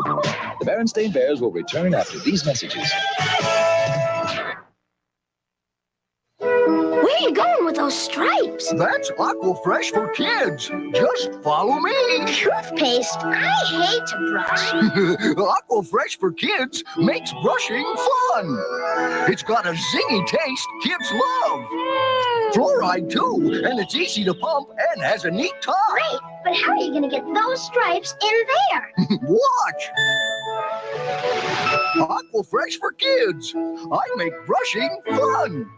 The Berenstain Bears will return after these messages. Where are you going with those stripes? That's Aquafresh for kids. Just follow me. Toothpaste? I hate to brush. Aquafresh for kids makes brushing fun. It's got a zingy taste kids love. Fluoride too, and it's easy to pump and has a neat top. Great, but how are you going to get those stripes in there? Watch. Aquafresh for kids. I make brushing fun.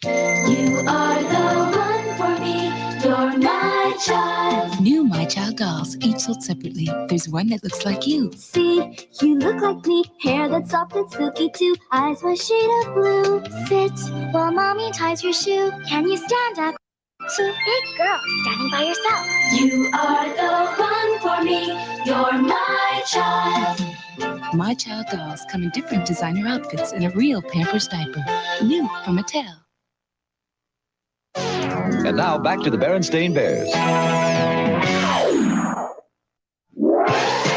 You are the one for me, you're my child. New My Child dolls, each sold separately. There's one that looks like you. See, you look like me, hair that's soft and silky too, eyes my shade of blue. Sit while mommy ties your shoe. Can you stand up? Two big girls standing by yourself. You are the one for me, you're my child. My Child dolls come in different designer outfits in a real Pampers diaper. New from Mattel. And now back to the Berenstain Bears.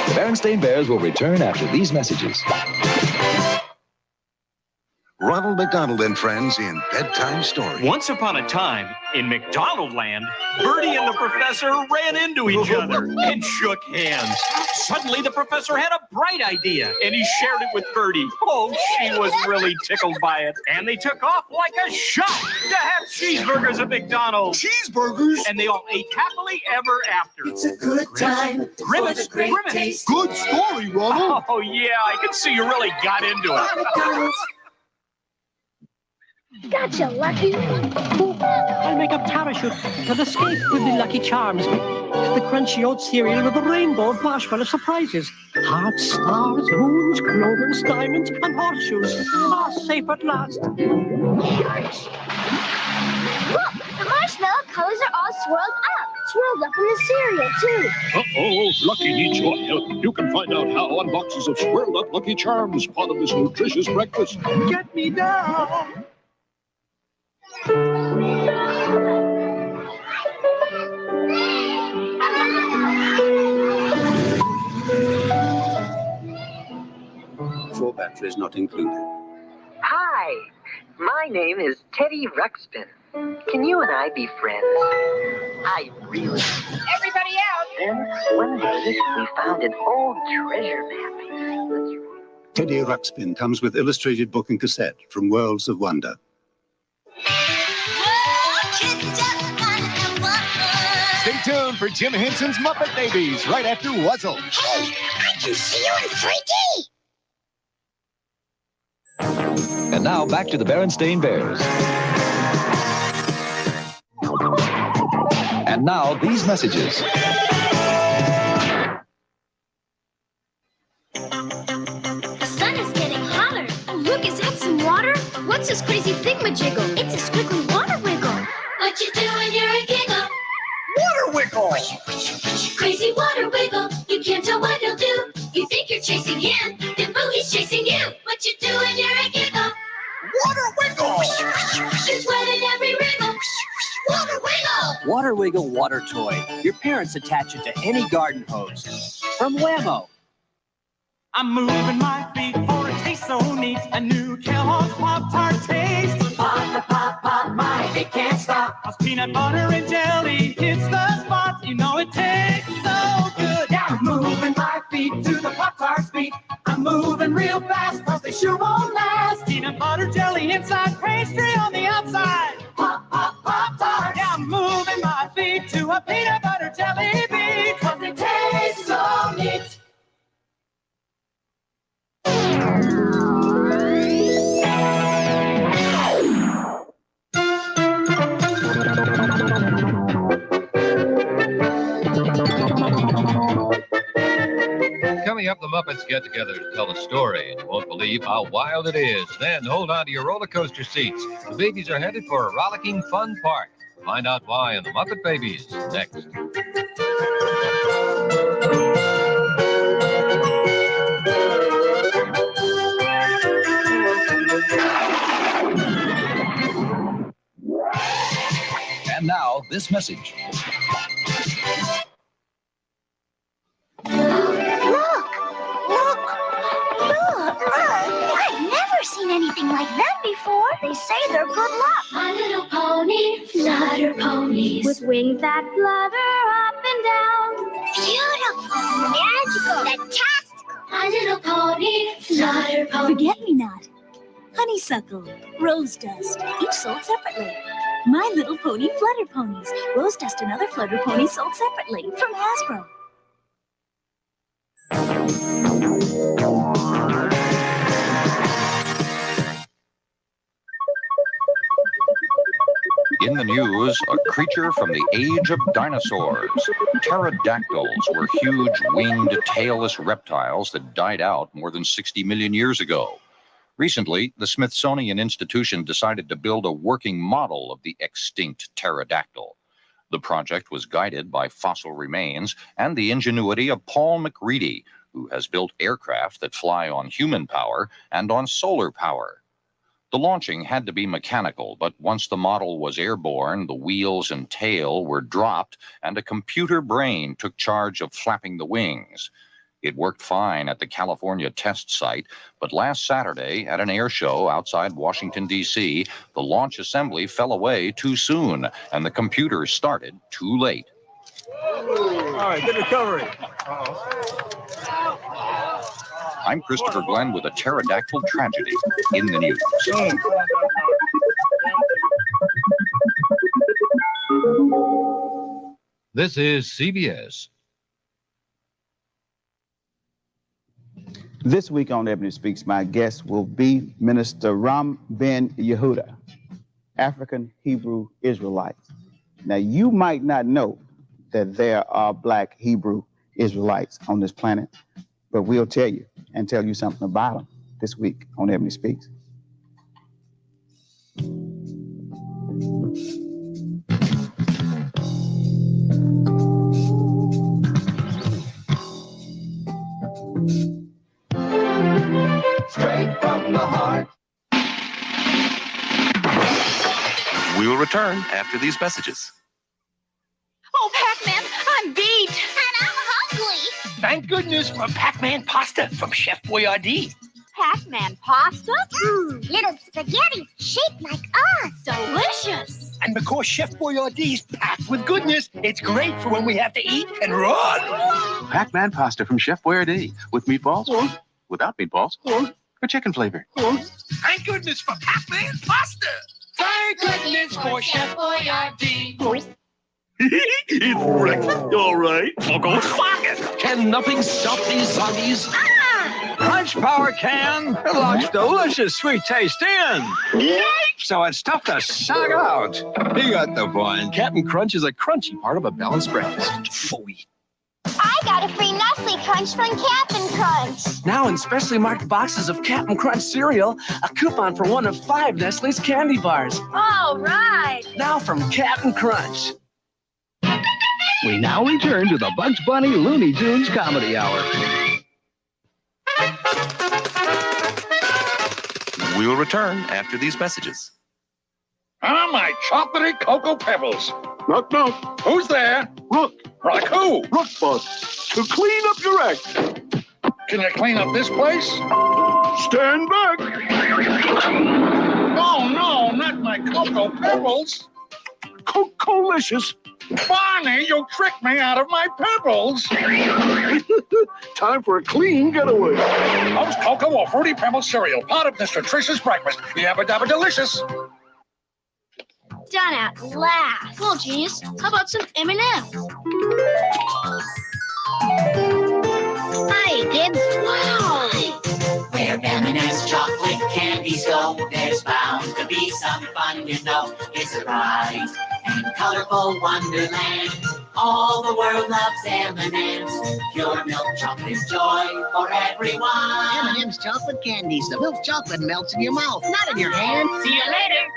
The Berenstain Bears will return after these messages. Ronald McDonald and Friends in Bedtime Story. Once upon a time, in McDonald Land, Bertie and the professor ran into each other and shook hands. Suddenly, the professor had a bright idea, and he shared it with Bertie. Oh, she was really tickled by it. And they took off like a shot to have cheeseburgers at McDonald's. Cheeseburgers? And they all ate happily ever after. It's a good time. Grimace, Grimace. Good story, Ronald. Oh, yeah, I can see you really got into it. McDonald's. Gotcha, Lucky. I'll make a parachute and escape with the Lucky Charms. The crunchy oat cereal with a rainbow of marshmallow surprises. Hearts, stars, moons, clovers, diamonds, and horseshoes. Ah, safe at last. Look, the marshmallow colors are all swirled up. Swirled up in the cereal, too. Uh-oh, Lucky needs your help. You can find out how on boxes of swirled up Lucky Charms, part of this nutritious breakfast. Get me down. Four batteries not included. Hi, my name is Teddy Ruxpin. Can you and I be friends? I really... Everybody out! Then, one day, we found an old treasure map. Teddy Ruxpin comes with illustrated book and cassette from Worlds of Wonder. Stay tuned for Jim Henson's Muppet Babies right after Wuzzle. Hey, I can see you in 3D! And now back to the Berenstain Bears. And now these messages. The sun is getting hotter. Oh, look, is that some water? What's this crazy thingamajiggle? It's a squiggly water wiggle. What you doing, you're a giggle. Water wiggle. Crazy water wiggle, you can't tell what he'll do. You think you're chasing him, then boo, he's chasing you. What you doing, you're a giggle. Water wiggle. It's wet in every wriggle. Water wiggle. Water Wiggle water toy. Your parents attach it to any garden hose. From Whammo. I'm moving my feet for a taste so neat. A new Kellogg's Pop-Tart taste. Pop, pop, pop, my feet can't stop. Cause peanut butter and jelly hits the spot. You know it tastes so good. Yeah, I'm moving my feet to the Pop-Tarts beat. I'm moving real fast, cause they sure won't last. Peanut butter jelly inside, pastry on the outside. Pop, pop, Pop-Tarts. Yeah, I'm moving my feet to a peanut butter jelly beat. Cause they taste so neat. Coming up, the Muppets get together to tell a story, and you won't believe how wild it is. Then hold on to your roller coaster seats. The babies are headed for a rollicking fun park. Find out why in the Muppet Babies next. And now, this message. Look, like them before. They say they're good luck. My little pony, flutter ponies. With wings that flutter up and down. Beautiful, magical, fantastical. My little pony, flutter ponies. Forget-me-not, honeysuckle, rose dust, each sold separately. My Little Pony Flutter Ponies, rose dust and other flutter ponies sold separately from Hasbro. In the news, a creature from the age of dinosaurs. Pterodactyls were huge, winged, tailless reptiles that died out more than 60 million years ago. Recently, the Smithsonian Institution decided to build a working model of the extinct pterodactyl. The project was guided by fossil remains and the ingenuity of Paul McReady, who has built aircraft that fly on human power and on solar power. The launching had to be mechanical, but once the model was airborne, the wheels and tail were dropped, and a computer brain took charge of flapping the wings. It worked fine at the California test site, but last Saturday at an air show outside Washington, D.C., the launch assembly fell away too soon, and the computer started too late. All right, good recovery. I'm Christopher Glenn with a pterodactyl tragedy in the news. This is CBS. This week on Ebony Speaks, my guest will be Minister Ram Ben Yehuda, African Hebrew Israelites. Now, you might not know that there are Black Hebrew Israelites on this planet, but we'll tell you and tell you something about them this week on Ebony Speaks. Straight from the heart. We will return after these messages. Oh, Pac-Man, I'm beat. And I'm hungry. Thank goodness for Pac-Man pasta from Chef Boyardee. Pac-Man pasta? Little spaghetti shaped like us. Delicious. And because Chef Boyardee's packed with goodness, it's great for when we have to eat and run. Pac-Man pasta from Chef Boyardee with meatballs, without meatballs, or chicken flavor. Thank goodness for Pac-Man pasta. Thank goodness for Chef Boyardee. It's breakfast, all right. I'll go clock it. Can nothing stop these zombies? Crunch Power can. It locks delicious sweet taste in. So it's tough to suck out. He got the point. Captain Crunch is a crunchy part of a balanced breakfast. Phooey. I got a free Nestle Crunch from Captain Crunch. Now in specially marked boxes of Captain Crunch cereal, a coupon for one of 5 Nestle's candy bars. All right. Now from Captain Crunch. We now return to the Bugs Bunny Looney Tunes Comedy Hour. We will return after these messages. Ah, my chocolatey Cocoa Pebbles. Knock, knock. Who's there? Rook. Like who? Rook Boss. To clean up your act. Can you clean up this place? Stand back. Oh, no, not my Cocoa Pebbles. Cocolicious. Barney, you tricked me out of my pebbles. Time for a clean getaway. Those cocoa or fruity pebble cereal, part of Mr. Trish's breakfast. Yabba dabba delicious. Done at last. Well, genius, how about some M&M's? Hi, kids. Wow. Where M&M's chocolate candies go, there's bound to be some fun, you know. It's a bright and colorful wonderland. All the world loves M&M's. Pure milk chocolate joy for everyone. M&M's chocolate candies. The milk chocolate melts in your mouth, not in your hand. See you later.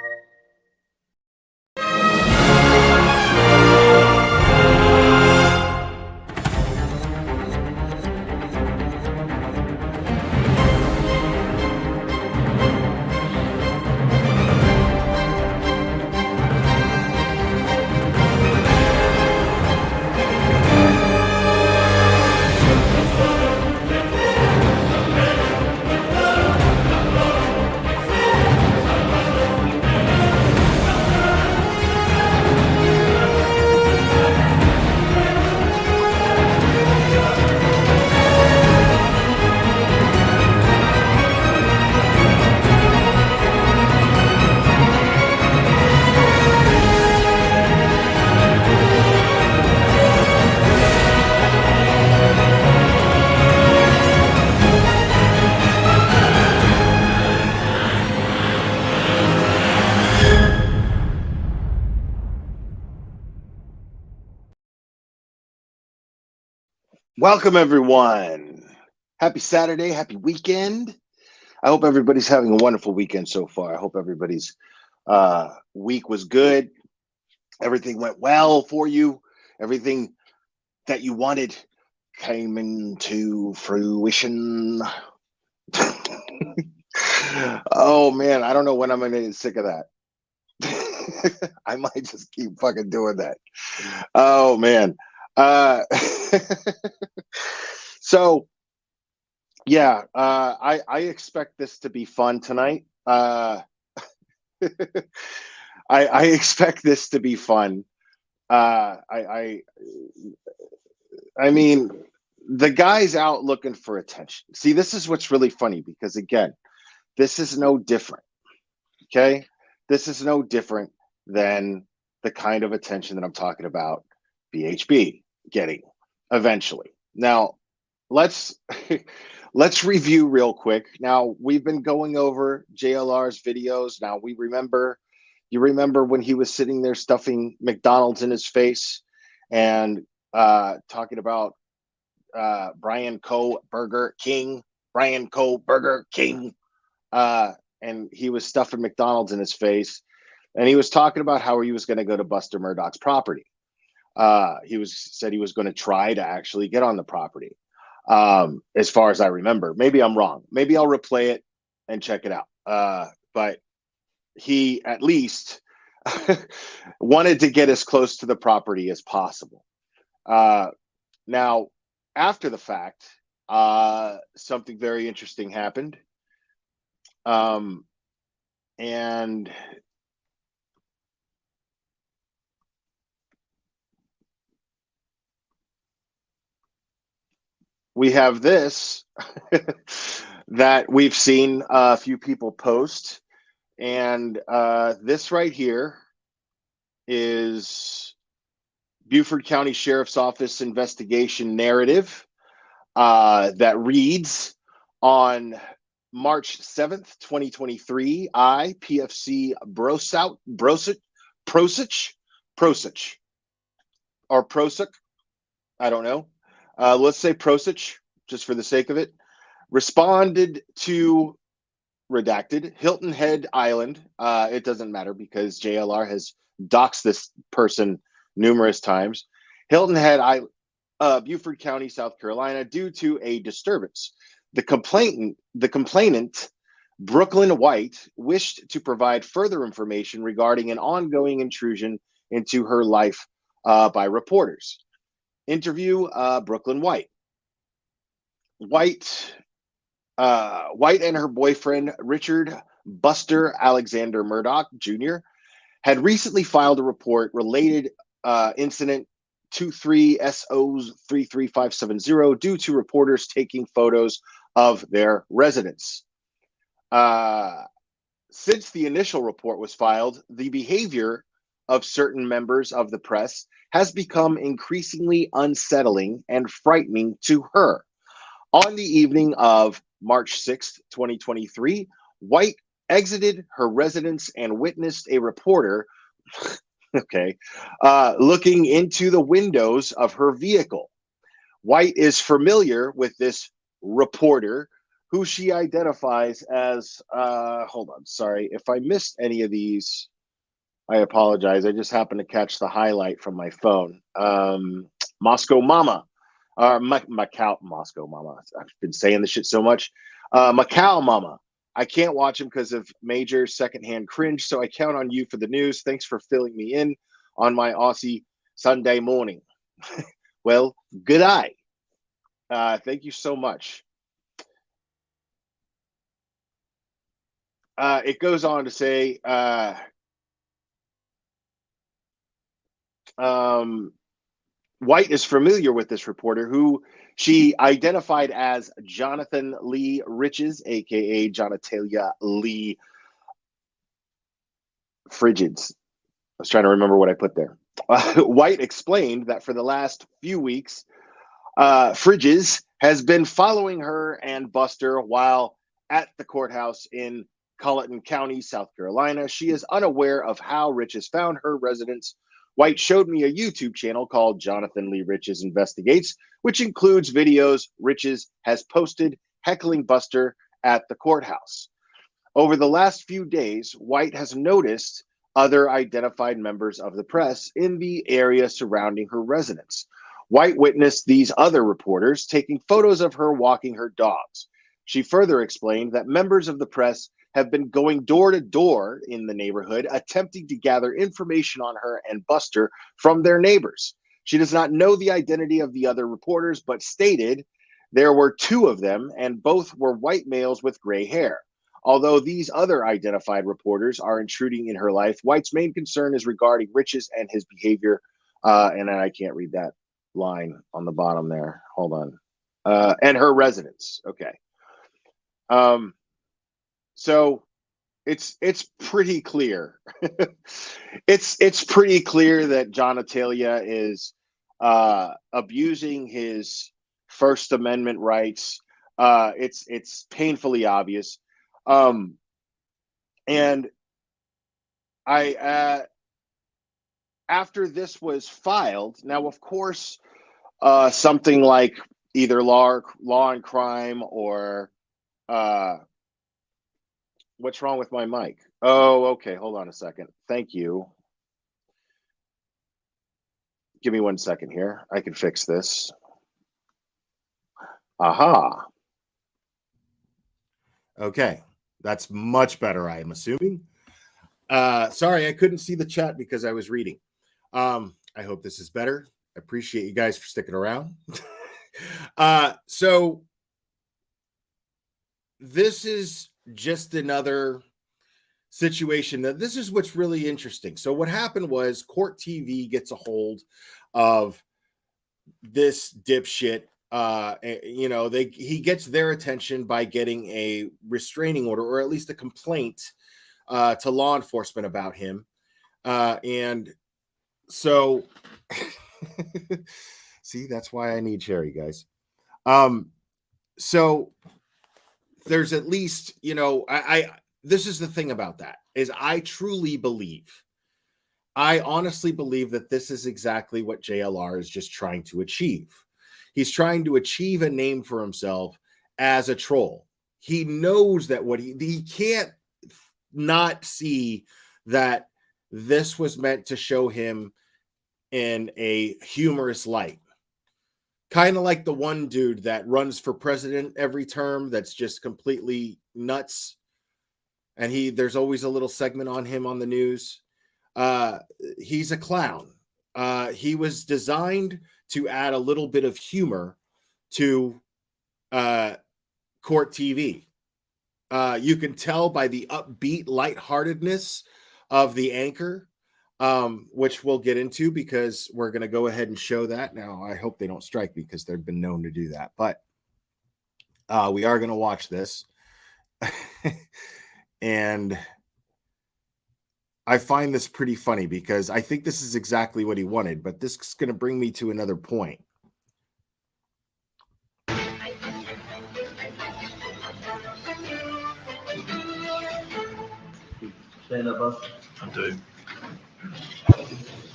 Welcome, everyone. Happy Saturday. Happy weekend. I hope everybody's having a wonderful weekend so far. I hope everybody's week was good. Everything went well for you. Everything that you wanted came into fruition. Oh, man. I don't know when I'm going to get sick of that. I might just keep fucking doing that. Oh, man. So, yeah, I expect this to be fun tonight. I expect this to be fun. I mean, the guy's out looking for attention. See, this is what's really funny because, again, this is no different. Okay, this is no different than the kind of attention that I'm talking about BHB getting eventually. Now, let's let's review real quick. Now, we've been going over JLR's videos. Now, you remember when he was sitting there stuffing McDonald's in his face and talking about Brian Coe Burger King, and he was stuffing McDonald's in his face, and he was talking about how he was going to go to Buster Murdaugh's property. Said he was going to try to actually get on the property. As far as I remember, maybe I'm wrong. Maybe I'll replay it and check it out. But he at least wanted to get as close to the property as possible. Now, after the fact, something very interesting happened. And we have this that we've seen a few people post, and this right here is Beaufort County Sheriff's Office investigation narrative that reads, on March 7th, 2023, I, PFC Brosich, I don't know. Let's say Prosich, just for the sake of it, responded to redacted Hilton Head Island. It doesn't matter because JLR has doxed this person numerous times. Hilton Head Island, Beaufort County, South Carolina, due to a disturbance. The complainant, Brooklyn White, wished to provide further information regarding an ongoing intrusion into her life by reporters. Interview Brooklyn White. White and her boyfriend, Richard Buster Alexander Murdaugh Jr., had recently filed a report related incident 23SO33570 due to reporters taking photos of their residence. Since the initial report was filed, the behavior of certain members of the press has become increasingly unsettling and frightening to her. On the evening of March 6th, 2023, White exited her residence and witnessed a reporter looking into the windows of her vehicle. White is familiar with this reporter, who she identifies as, hold on, sorry. If I missed any of these, I apologize. I just happened to catch the highlight from my phone. Moscow Mama, Macau Moscow Mama. I've been saying this shit so much. Macau Mama. I can't watch him because of major secondhand cringe, so I count on you for the news. Thanks for filling me in on my Aussie Sunday morning. Well, good eye. Thank you so much. It goes on to say, White is familiar with this reporter, who she identified as Jonathan Lee Riches, aka Jonatalia Lee Frigids. I was trying to remember what I put there. White explained that for the last few weeks, Frigids has been following her and Buster while at the courthouse in Colleton County, South Carolina. She is unaware of how Riches found her residence White showed me a YouTube channel called Jonathan Lee Riches Investigates, which includes videos Riches has posted heckling Buster at the courthouse. Over the last few days, White has noticed other identified members of the press in the area surrounding her residence. White witnessed these other reporters taking photos of her walking her dogs. She further explained that members of the press have been going door to door in the neighborhood, attempting to gather information on her and Buster from their neighbors. She does not know the identity of the other reporters, but stated there were 2 of them, and both were white males with gray hair. Although these other identified reporters are intruding in her life, White's main concern is regarding Riches and his behavior. And I can't read that line on the bottom there. Hold on. And her residence. Okay. So it's pretty clear. it's pretty clear that Jonatalia is abusing his First Amendment rights. It's painfully obvious. And I after this was filed, now of course something like either law and crime or what's wrong with my mic? Oh, okay, hold on a second. Thank you. Give me 1 second here. I can fix this. Aha. Okay. That's much better, I am assuming. Sorry, I couldn't see the chat because I was reading. I hope this is better. I appreciate you guys for sticking around. So this is just another situation that this is what's really interesting. So what happened was Court TV gets a hold of this dipshit. He gets their attention by getting a restraining order, or at least a complaint to law enforcement about him. And so see, that's why I need Sherry, guys. So there's at least, this is the thing about that, is I honestly believe that this is exactly what JLR is just trying to achieve. He's trying to achieve a name for himself as a troll. He knows that he can't not see that this was meant to show him in a humorous light. Kind of like the one dude that runs for president every term that's just completely nuts. And there's always a little segment on him on the news. He's a clown. He was designed to add a little bit of humor to Court TV. You can tell by the upbeat lightheartedness of the anchor, which we'll get into because we're going to go ahead and show that. Now, I hope they don't strike me because they've been known to do that. But we are going to watch this. And I find this pretty funny because I think this is exactly what he wanted, but this is going to bring me to another point. Stand up, Buster. I do.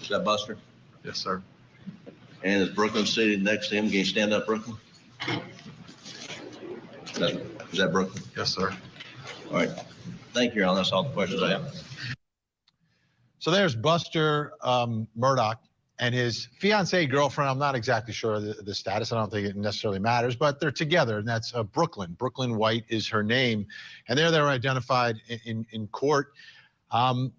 Is that Buster? Yes, sir. And is Brooklyn seated next to him? Can you stand up, Brooklyn? Is that Brooklyn? Yes, sir. All right. Thank you, Alan. That's all the questions I have. So there's Buster Murdaugh and his fiancee girlfriend. I'm not exactly sure of the status. I don't think it necessarily matters, but they're together, and that's Brooklyn. Brooklyn White is her name, and they're identified in court. And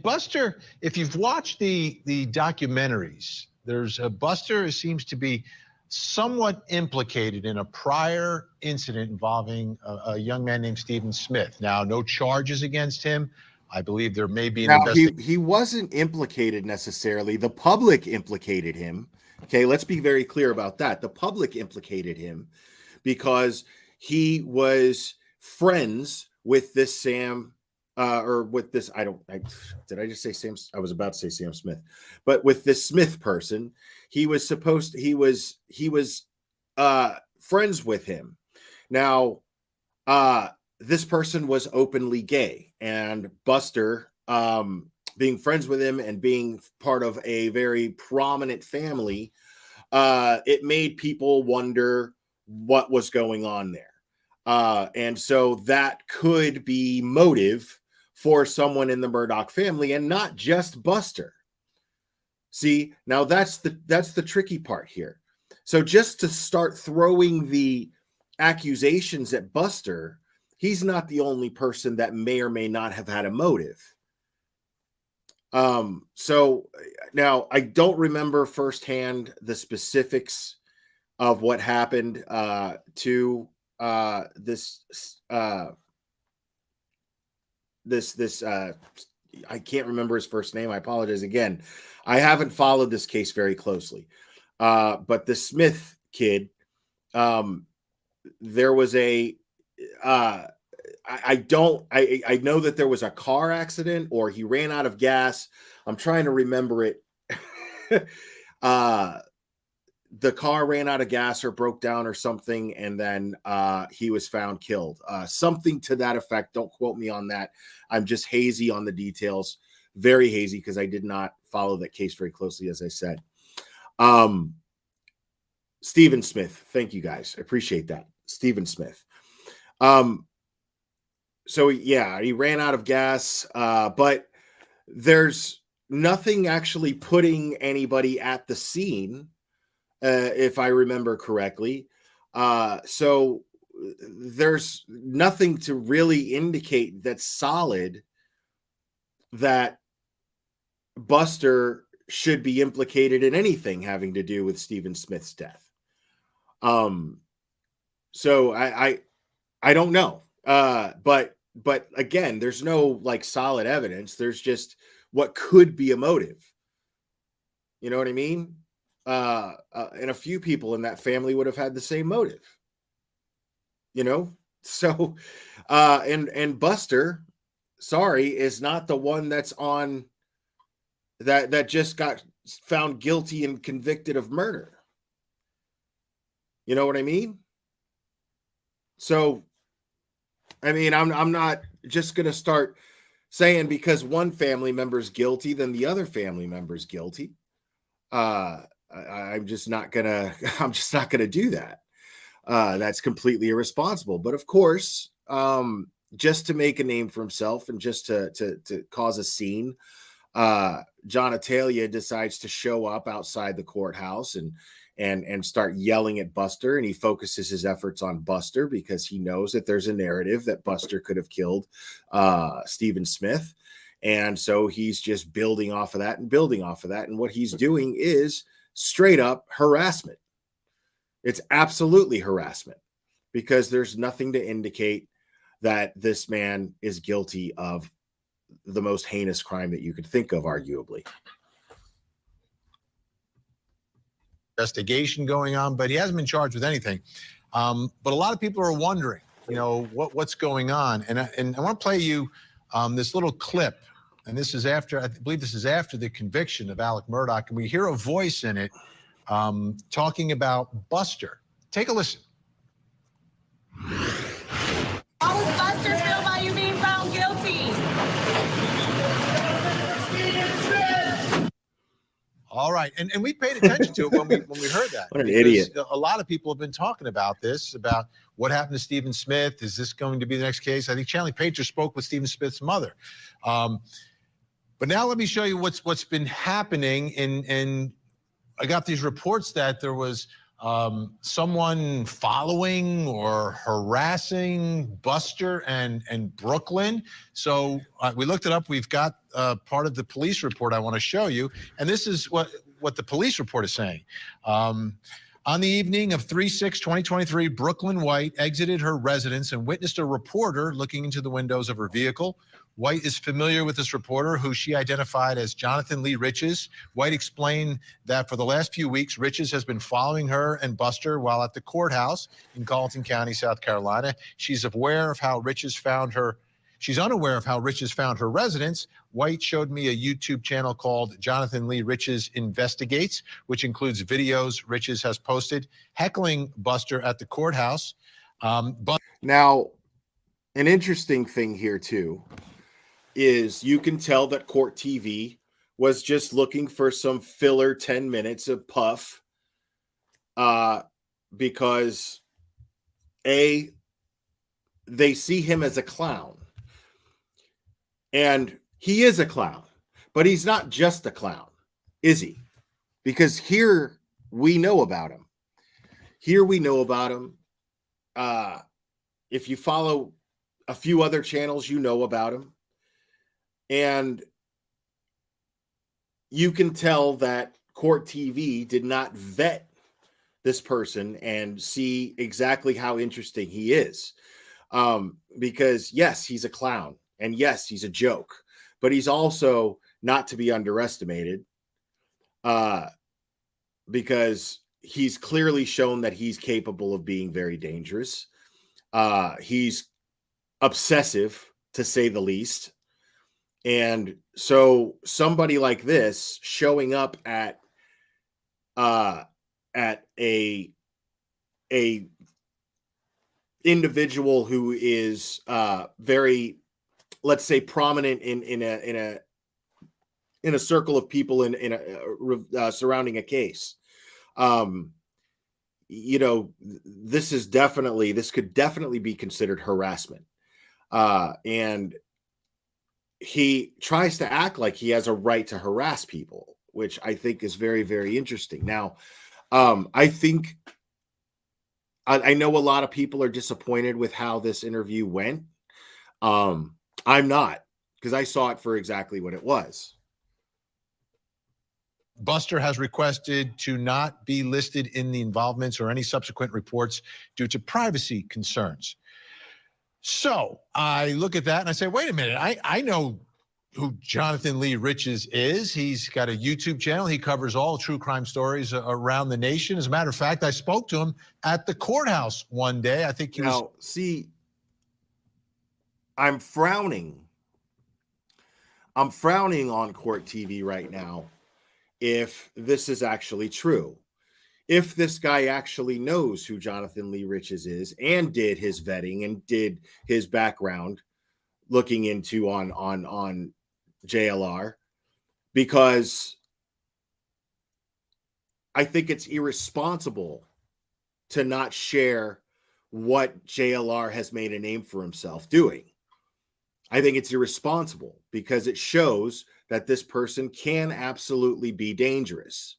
Buster, if you've watched the documentaries, there's Buster seems to be somewhat implicated in a prior incident involving a young man named Stephen Smith. Now, no charges against him. I believe there may be an investigation. He wasn't implicated necessarily. The public implicated him. Okay, let's be very clear about that. The public implicated him because he was friends with this Sam, did I just say Sam? I was about to say Sam Smith, but with this Smith person, he was friends with him. Now, this person was openly gay, and Buster being friends with him and being part of a very prominent family, it made people wonder what was going on there. And so that could be motive for someone in the Murdaugh family, and not just Buster. See, now that's the tricky part here. So just to start throwing the accusations at Buster, he's not the only person that may or may not have had a motive. So now I don't remember firsthand the specifics of what happened to this I can't remember his first name. I apologize again. I haven't followed this case very closely. But the Smith kid, there was a I know that there was a car accident, or he ran out of gas. I'm trying to remember it. The car ran out of gas or broke down or something, and then he was found killed. Something to that effect. Don't quote me on that. I'm just hazy on the details. Very hazy, because I did not follow that case very closely, as I said. Stephen Smith. Thank you, guys. I appreciate that. Stephen Smith. So yeah, he ran out of gas, but there's nothing actually putting anybody at the scene, if I remember correctly. So there's nothing to really indicate that's solid that Buster should be implicated in anything having to do with Stephen Smith's death. So I don't know. But again, there's no like solid evidence. There's just what could be a motive. You know what I mean? And a few people in that family would have had the same motive. You know? So and Buster, sorry, is not the one that's on that just got found guilty and convicted of murder. You know what I mean? So I mean, I'm not just going to start saying because one family member is guilty, then the other family member is guilty. I'm just not gonna do that. That's completely irresponsible. But of course, just to make a name for himself and just to cause a scene, Jonatalia decides to show up outside the courthouse and start yelling at Buster, and he focuses his efforts on Buster because he knows that there's a narrative that Buster could have killed Stephen Smith. And so he's just building off of that and building off of that. And what he's doing is straight up harassment. It's absolutely harassment because there's nothing to indicate that this man is guilty of the most heinous crime that you could think of, arguably. Investigation going on, but he hasn't been charged with anything. But a lot of people are wondering, you know, what's going on. And I want to play you this little clip. And this is after, I believe this is after the conviction of Alec Murdaugh. And we hear a voice in it talking about Buster. Take a listen. How does Buster feel about you being found guilty? All right, and we paid attention to it when we heard that. What an idiot. A lot of people have been talking about this, about what happened to Stephen Smith. Is this going to be the next case? I think Chanley Painter spoke with Stephen Smith's mother. But now let me show you what's been happening. And I got these reports that there was someone following or harassing Buster and Brooklyn. So we looked it up. We've got part of the police report I want to show you. And this is what the police report is saying. On the evening of 3/6/2023, Brooklyn White exited her residence and witnessed a reporter looking into the windows of her vehicle. White is familiar with this reporter, who she identified as Jonathan Lee Riches. White explained that for the last few weeks, Riches has been following her and Buster while at the courthouse in Colleton County, South Carolina. She's aware of how Riches found her. She's unaware of how Riches found her residence. White showed me a YouTube channel called Jonathan Lee Riches Investigates, which includes videos Riches has posted heckling Buster at the courthouse. Now, an interesting thing here, too. is you can tell that Court TV was just looking for some filler 10 minutes of puff, because they see him as a clown, and he is a clown, but he's not just a clown, is he? Because here we know about him. If you follow a few other channels, you know about him. And you can tell that Court TV did not vet this person and see exactly how interesting he is. Because yes, he's a clown, and yes, he's a joke, but he's also not to be underestimated, because he's clearly shown that he's capable of being very dangerous. He's obsessive, to say the least. And so somebody like this showing up at a individual who is very, let's say, prominent in a circle of people surrounding a case, this could definitely be considered harassment. And he tries to act like he has a right to harass people, which I think is very, very interesting. Now, I think I know a lot of people are disappointed with how this interview went. I'm not, because I saw it for exactly what it was. Buster has requested to not be listed in the involvements or any subsequent reports due to privacy concerns. So I look at that and I say, wait a minute, I know who Jonathan Lee Riches is. He's got a YouTube channel. He covers all true crime stories around the nation. As a matter of fact, I spoke to him at the courthouse one day. I think he was... See, I'm frowning on Court TV right now if this is actually true. If this guy actually knows who Jonathan Lee Riches is and did his vetting and did his background looking into on JLR, because I think it's irresponsible to not share what JLR has made a name for himself doing. I think it's irresponsible because it shows that this person can absolutely be dangerous.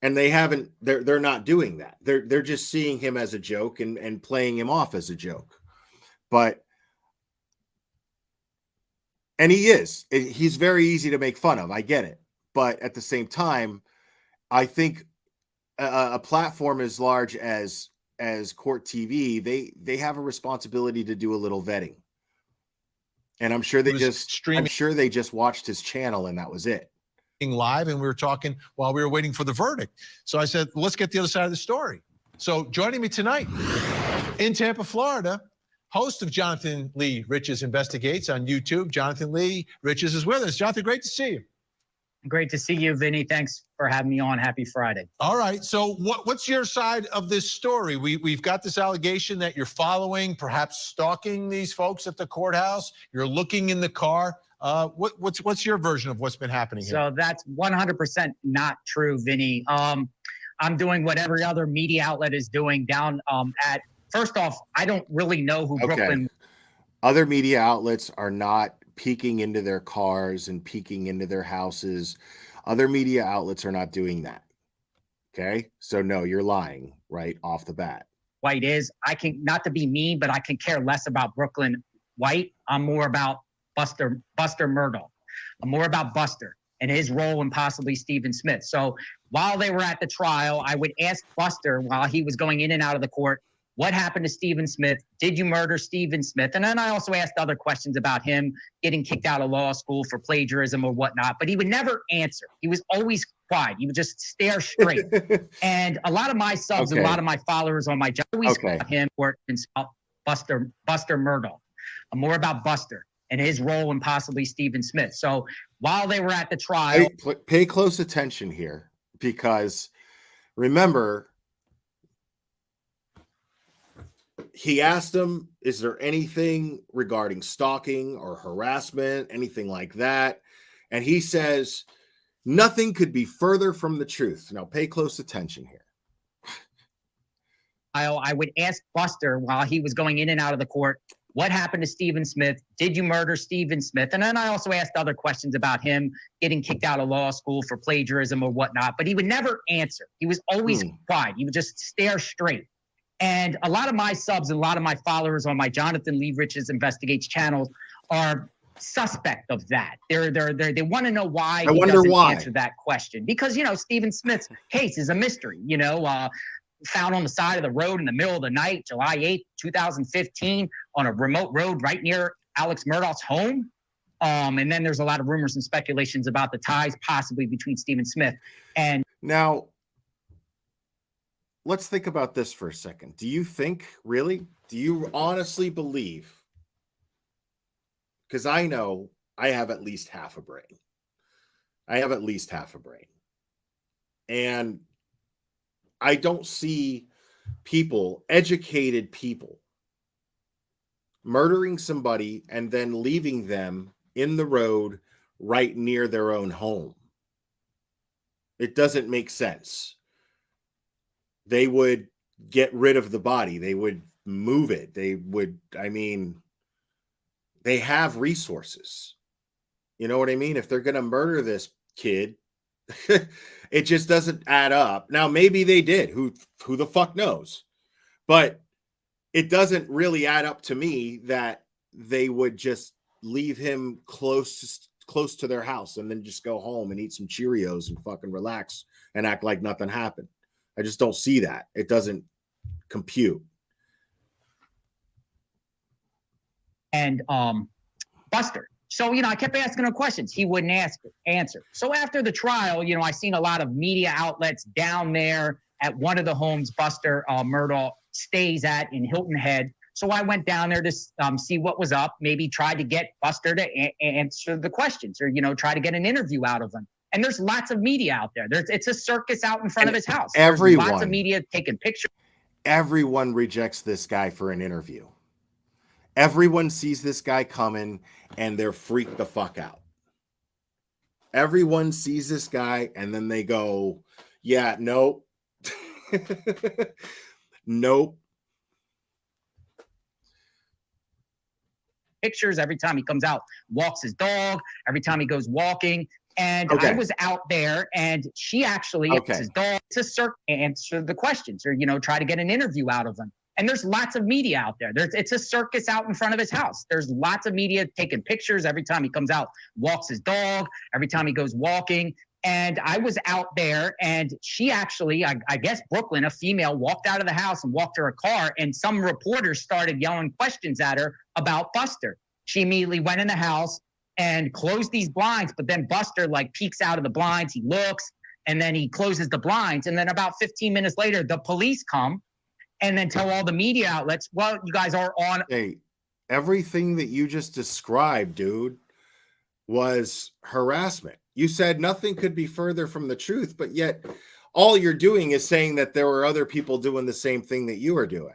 And they're not doing that. They're just seeing him as a joke and playing him off as a joke. And he's very easy to make fun of. I get it. But at the same time, I think a platform as large as Court TV, they have a responsibility to do a little vetting. And I'm sure they just watched his channel and that was it. Live, and we were talking while we were waiting for the verdict. So I said, let's get the other side of the story. So joining me tonight in Tampa, Florida, host of Jonathan Lee Riches Investigates on YouTube, Jonathan Lee Riches is with us. Jonathan, great to see you. Great to see you, Vinny. Thanks for having me on. Happy Friday. All right. So what's your side of this story? We've got this allegation that you're following, perhaps stalking these folks at the courthouse. You're looking in the car. What's your version of what's been happening here? So that's 100% not true, Vinny. I'm doing what every other media outlet is doing down at, first off, I don't really know who Brooklyn. Other media outlets are not peeking into their cars and peeking into their houses. Other media outlets are not doing that. Okay. So no, you're lying right off the bat. White is, I can, not to be mean, but I can care less about Brooklyn White. I'm more about Buster Murdaugh. I'm more about Buster and his role in possibly Stephen Smith. So while they were at the trial, I would ask Buster while he was going in and out of the court, what happened to Stephen Smith? Did you murder Stephen Smith? And then I also asked other questions about him getting kicked out of law school for plagiarism or whatnot, but he would never answer. He was always quiet. He would just stare straight. And a lot of my subs and a lot of my followers on my job always call him Buster Murdaugh. I'm more about Buster and his role in possibly Stephen Smith. So while they were at the trial... Pay close attention here, because remember, he asked him, is there anything regarding stalking or harassment, anything like that? And he says, nothing could be further from the truth. Now, pay close attention here. I would ask Buster while he was going in and out of the court, what happened to Stephen Smith? Did you murder Stephen Smith? And then I also asked other questions about him getting kicked out of law school for plagiarism or whatnot, but he would never answer. He was always quiet. He would just stare straight. And a lot of my subs and a lot of my followers on my Jonathan Lee Riches Investigates channels are suspect of that. They want to know why he doesn't answer that question. Because, you know, Stephen Smith's case is a mystery, you know, found on the side of the road in the middle of the night, July 8th, 2015, on a remote road right near Alex Murdaugh's home. And then there's a lot of rumors and speculations about the ties possibly between Stephen Smith and... Now, let's think about this for a second. Do you think, really? Do you honestly believe? Because I know I have at least half a brain. And I don't see people, educated people, murdering somebody and then leaving them in the road right near their own home. It doesn't make sense. They would get rid of the body. They would move it. They would, I mean, they have resources. You know what I mean? If they're going to murder this kid, it just doesn't add up. Now, maybe they did. Who the fuck knows? But it doesn't really add up to me that they would just leave him close to their house and then just go home and eat some Cheerios and fucking relax and act like nothing happened. I just don't see that. It doesn't compute. And Buster. So, you know, I kept asking him questions. He wouldn't answer. So after the trial, you know, I seen a lot of media outlets down there at one of the homes Buster Murdaugh stays at in Hilton Head. So I went down there to see what was up, maybe try to get Buster to answer the questions or, you know, try to get an interview out of him. And there's lots of media out there. It's a circus out in front of his house. There's lots of media taking pictures. Everyone rejects this guy for an interview. Everyone sees this guy coming and they're freaked the fuck out. Everyone sees this guy and then they go, yeah, nope. Nope. Pictures every time he comes out, walks his dog, every time he goes walking. And I was out there and she actually, his dog, to answer the questions or, you know, try to get an interview out of him. And there's lots of media out there. It's a circus out in front of his house. There's lots of media taking pictures every time he comes out, walks his dog, every time he goes walking. And I was out there and she actually, I guess Brooklyn, a female, walked out of the house and walked to her car and some reporters started yelling questions at her about Buster. She immediately went in the house and closed these blinds, but then Buster like peeks out of the blinds, he looks, and then he closes the blinds. And then about 15 minutes later, the police come and then tell all the media outlets, well, you guys are on. Hey, everything that you just described, dude, was harassment. You said nothing could be further from the truth, but yet all you're doing is saying that there were other people doing the same thing that you are doing.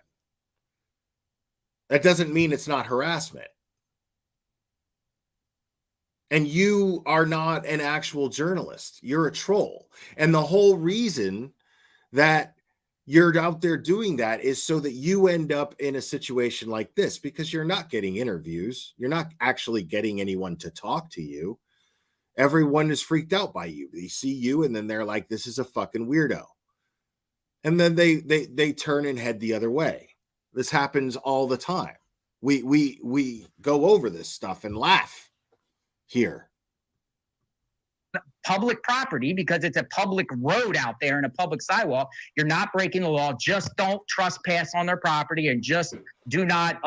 That doesn't mean it's not harassment. And you are not an actual journalist. You're a troll. And the whole reason that you're out there doing that is so that you end up in a situation like this, because you're not getting interviews. You're not actually getting anyone to talk to you. Everyone is freaked out by you. They see you and then they're like, this is a fucking weirdo. And then they turn and head the other way. This happens all the time. We go over this stuff and laugh here. Public property, because it's a public road out there and a public sidewalk. You're not breaking the law. Just don't trespass on their property and just do not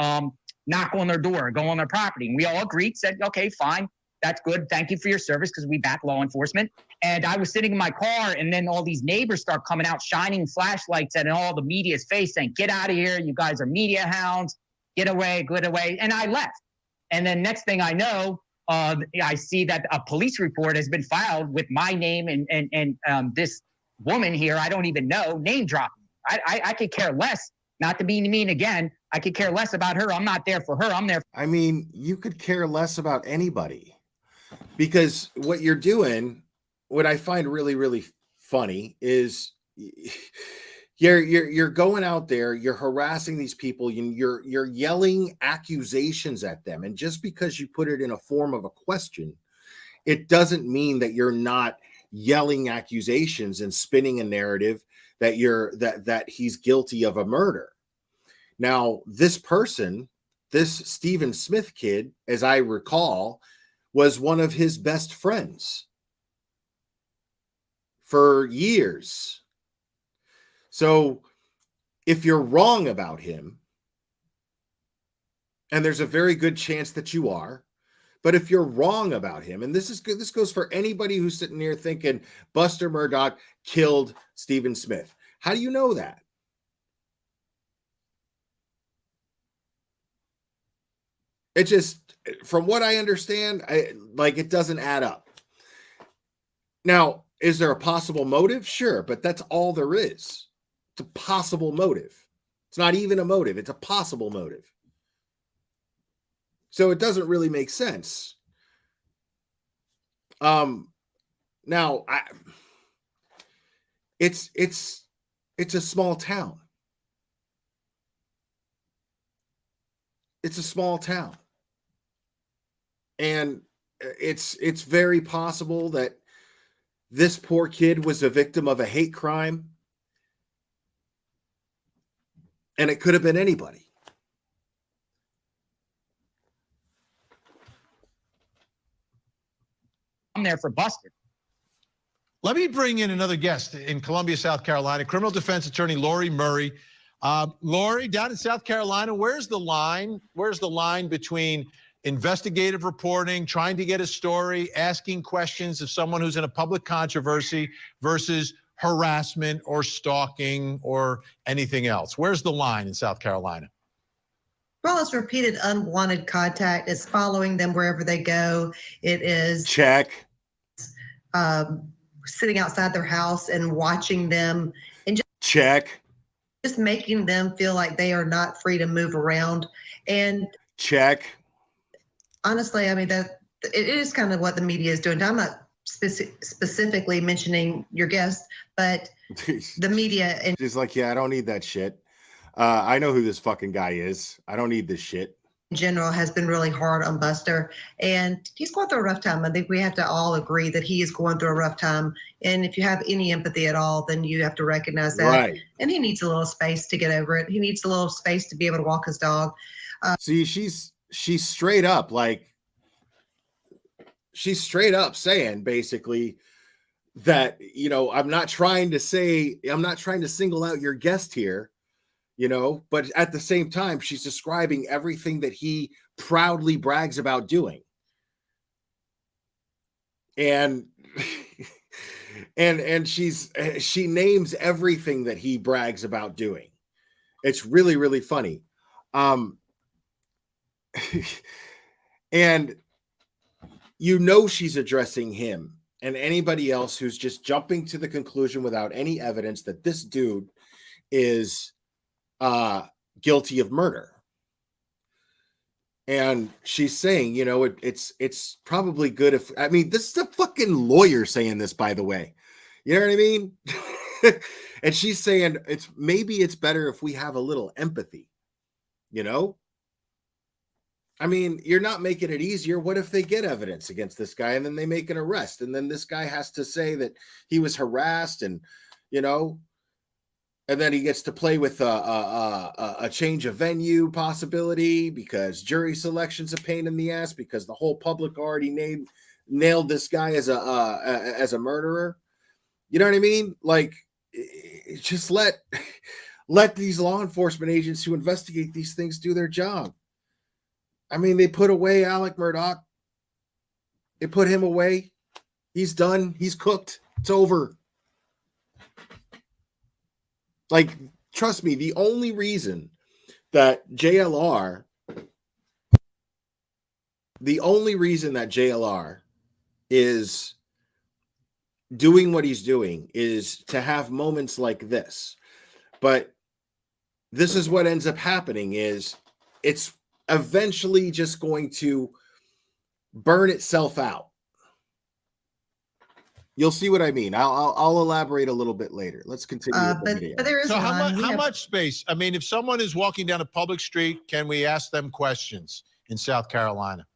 knock on their door or go on their property. And we all agreed, said, okay, fine. That's good. Thank you for your service, because we back law enforcement. And I was sitting in my car and then all these neighbors start coming out, shining flashlights at all the media's face saying, get out of here. You guys are media hounds. Get away, get away. And I left. And then next thing I know, I see that a police report has been filed with my name and this woman here, I don't even know, name dropping. I could care less Not to be mean again, I could care less about her. I'm not there for her. I'm there. I mean, you could care less about anybody, because what you're doing, what I find really, really funny is you're going out there, you're harassing these people, you're yelling accusations at them, and just because you put it in a form of a question, it doesn't mean that you're not yelling accusations and spinning a narrative that that he's guilty of a murder. Now, this person, this Stephen Smith kid, as I recall, was one of his best friends for years. So if you're wrong about him, and there's a very good chance that you are, but if you're wrong about him, and this is good, this goes for anybody who's sitting here thinking Buster Murdaugh killed Stephen Smith. How do you know that? It just, from what I understand, it doesn't add up. Now, is there a possible motive? Sure, but that's all there is. It's a possible motive. It's not even a motive. It's a possible motive. So it doesn't really make sense. Now, it's a small town. It's a small town. And it's very possible that this poor kid was a victim of a hate crime. And it could have been anybody. I'm there for Buster. Let me bring in another guest in Columbia, South Carolina, criminal defense attorney Lori Murray. Lori, down in South Carolina, where's the line? Where's the line between investigative reporting, trying to get a story, asking questions of someone who's in a public controversy versus harassment or stalking or anything else? Where's the line in South Carolina? Well, it's repeated unwanted contact. It's following them wherever they go. It is check. Sitting outside their house and watching them and just making them feel like they are not free to move around. And honestly, I mean, that it is kind of what the media is doing. I'm not specifically mentioning your guest, but the media. And she's like, yeah, I don't need that shit. I know who this fucking guy is. I don't need this shit. In general has been really hard on Buster, and he's going through a rough time. I think we have to all agree that he is going through a rough time. And if you have any empathy at all, then you have to recognize that. Right. And he needs a little space to get over it. He needs a little space to be able to walk his dog. See, she's straight up saying basically that, I'm not trying to single out your guest here, but at the same time, she's describing everything that he proudly brags about doing. And she names everything that he brags about doing. It's really, really funny. And she's addressing him and anybody else who's just jumping to the conclusion without any evidence that this dude is guilty of murder. And she's saying, it's probably good if, this is a fucking lawyer saying this, by the way, you know what I mean? And she's saying it's better if we have a little empathy, you're not making it easier. What if they get evidence against this guy and then they make an arrest and then this guy has to say that he was harassed and, and then he gets to play with a change of venue possibility because jury selection's a pain in the ass because the whole public already nailed this guy as a murderer. You know what I mean? Like, just let these law enforcement agents who investigate these things do their job. They put away Alec Murdaugh. They put him away. He's done. He's cooked. It's over. Like, trust me, the only reason that JLR is doing what he's doing is to have moments like this. But this is what ends up happening is it's eventually just going to burn itself out. You'll see what I mean. I'll elaborate a little bit later. Let's continue with the video. But there is So how one. much space? I mean, if someone is walking down a public street, can we ask them questions in South Carolina?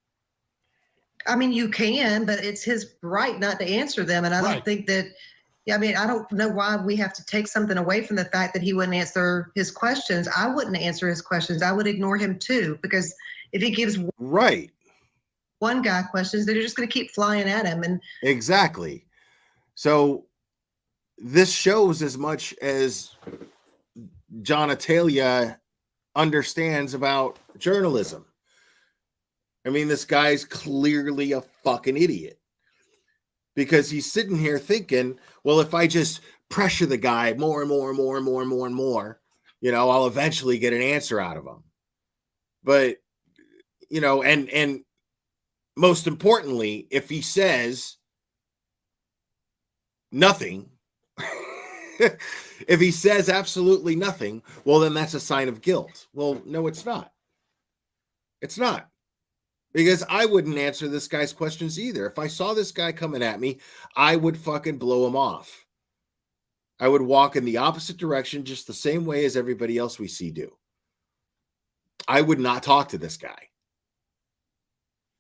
I mean, you can, but it's his right not to answer them. And I don't think that, I mean, I don't know why we have to take something away from the fact that he wouldn't answer his questions. I wouldn't answer his questions. I would ignore him too, because if he gives one guy questions, they're just going to keep flying at him. And exactly. So this shows as much as Jonatalia understands about journalism. I mean, this guy's clearly a fucking idiot because he's sitting here thinking, well, if I just pressure the guy more and more and more and more and more and more, you know, I'll eventually get an answer out of him. But, you know, and most importantly, if he says nothing, if he says absolutely nothing, well, then that's a sign of guilt. Well, no, it's not. It's not. Because I wouldn't answer this guy's questions either. If I saw this guy coming at me, I would fucking blow him off. I would walk in the opposite direction just the same way as everybody else we see do. I would not talk to this guy.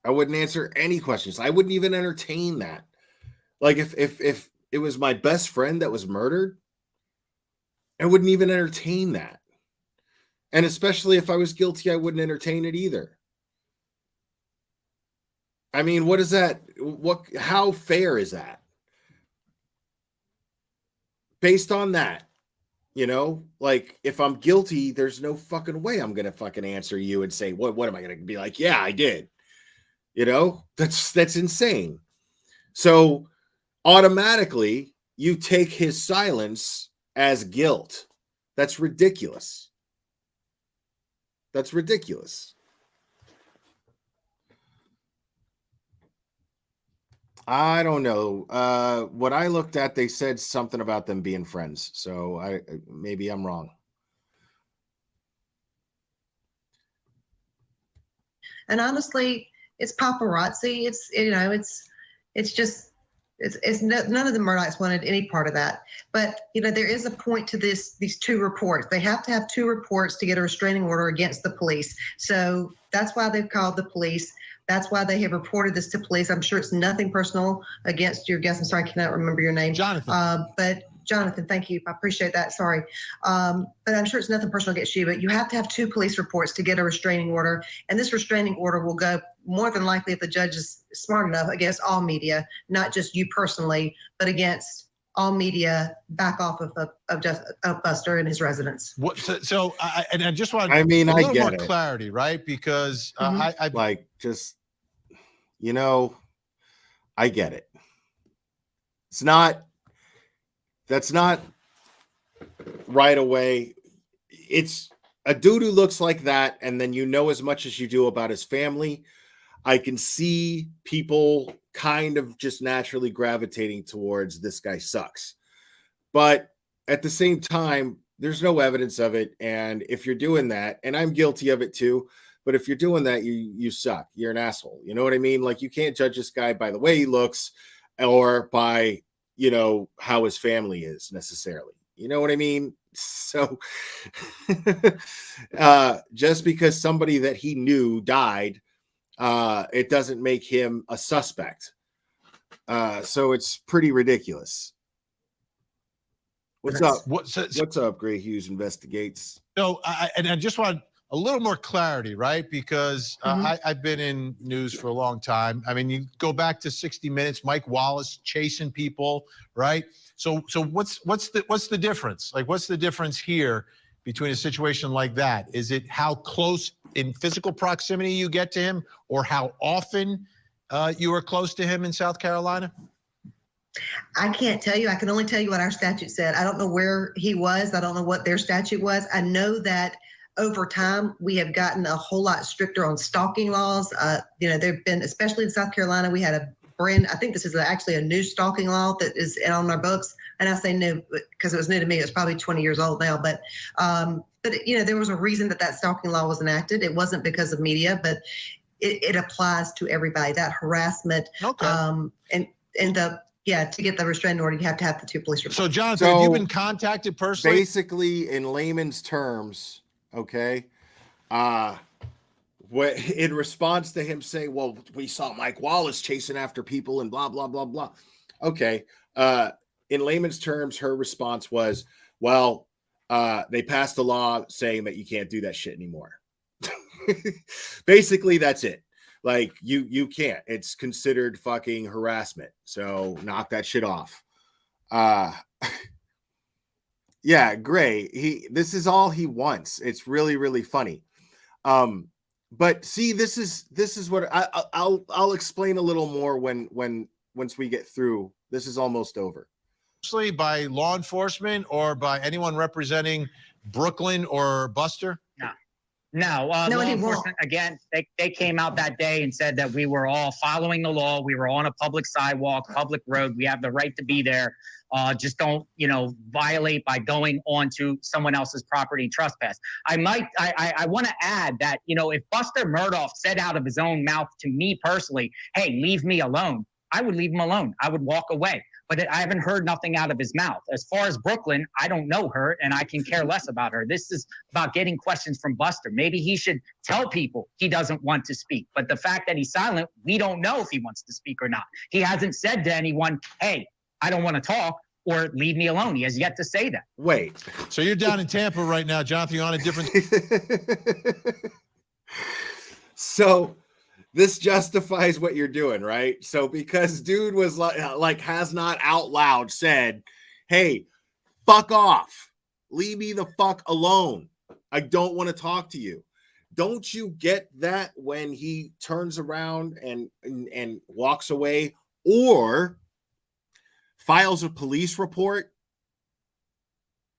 I wouldn't answer any questions. I wouldn't even entertain that. Like if it was my best friend that was murdered, I wouldn't even entertain that. And especially if I was guilty, I wouldn't entertain it either. I mean, what is that? How fair is that? Based on that, you know, like if I'm guilty, there's no fucking way I'm going to fucking answer you and say, what am I going to be like? Yeah, I did. You know, that's insane. So automatically you take his silence as guilt. That's ridiculous. That's ridiculous. I don't know. What I looked at, they said something about them being friends. So maybe I'm wrong. And honestly, it's paparazzi. It's, you know, it's just, none of the Murdaughs wanted any part of that. But, you know, there is a point to these two reports. They have to have two reports to get a restraining order against the police. So that's why they've called the police. That's why they have reported this to police. I'm sure it's nothing personal against your guest. I'm sorry, I cannot remember your name. Jonathan. But Jonathan, thank you. I appreciate that. Sorry. But I'm sure it's nothing personal against you, but you have to have two police reports to get a restraining order. And this restraining order will go more than likely, if the judge is smart enough, against all media, not just you personally, but against all media back off of Buster and his residence. I just want I mean, a little I get more it. clarity, right? Because I like just, you know, I get it. That's not right away. It's a dude who looks like that, and then you know as much as you do about his family. I can see people kind of just naturally gravitating towards this guy sucks. But at the same time, there's no evidence of it. And if you're doing that, and I'm guilty of it too, but if you're doing that, you suck. You're an asshole. You know what I mean? Like, you can't judge this guy by the way he looks or by, you know, how his family is necessarily. You know what I mean? So just because somebody that he knew died, it doesn't make him a suspect. So it's pretty ridiculous. What's up? What's up, Gray Hughes Investigates? So, and I just want a little more clarity, right? Because I've been in news for a long time. I mean, you go back to 60 Minutes, Mike Wallace chasing people, right? So what's the difference? Like, what's the difference here between a situation like that? Is it how close in physical proximity you get to him, or how often you are close to him in South Carolina? I can't tell you. I can only tell you what our statute said. I don't know where he was. I don't know what their statute was. I know that over time, we have gotten a whole lot stricter on stalking laws. You know, there've been, especially in South Carolina, we had I think this is actually a new stalking law that is on our books. And I say new because it was new to me. It's probably 20 years old now. But but there was a reason that stalking law was enacted. It wasn't because of media, but it applies to everybody. That harassment, to get the restraining order, you have to have the 2 police reports. So, Jonathan, have you been contacted personally? Basically, in layman's terms, okay, what in response to him saying, well, we saw Mike Wallace chasing after people and blah, blah, blah, blah. Okay. In layman's terms, her response was, well, they passed a law saying that you can't do that shit anymore. Basically, that's it. Like, you can't. It's considered fucking harassment. So knock that shit off. Yeah, Gray. This is all he wants. It's really, really funny. But see, this is what I'll explain a little more once we get through. This is almost over. By law enforcement or by anyone representing Brooklyn or Buster? No, law enforcement, again, they came out that day and said that we were all following the law. We were on a public sidewalk, public road. We have the right to be there. Just don't, violate by going onto someone else's property and trespass. I want to add that, if Buster Murdaugh said out of his own mouth to me personally, hey, leave me alone, I would leave him alone. I would walk away. But I haven't heard nothing out of his mouth. As far as Brooklyn, I don't know her, and I can care less about her. This is about getting questions from Buster. Maybe he should tell people he doesn't want to speak. But the fact that he's silent, we don't know if he wants to speak or not. He hasn't said to anyone, hey, I don't want to talk, or leave me alone. He has yet to say that. Wait. So you're down in Tampa right now, Jonathan. You're on a different... So... this justifies what you're doing, right? So because dude was like has not out loud said, hey, fuck off. Leave me the fuck alone. I don't want to talk to you. Don't you get that when he turns around and walks away or files a police report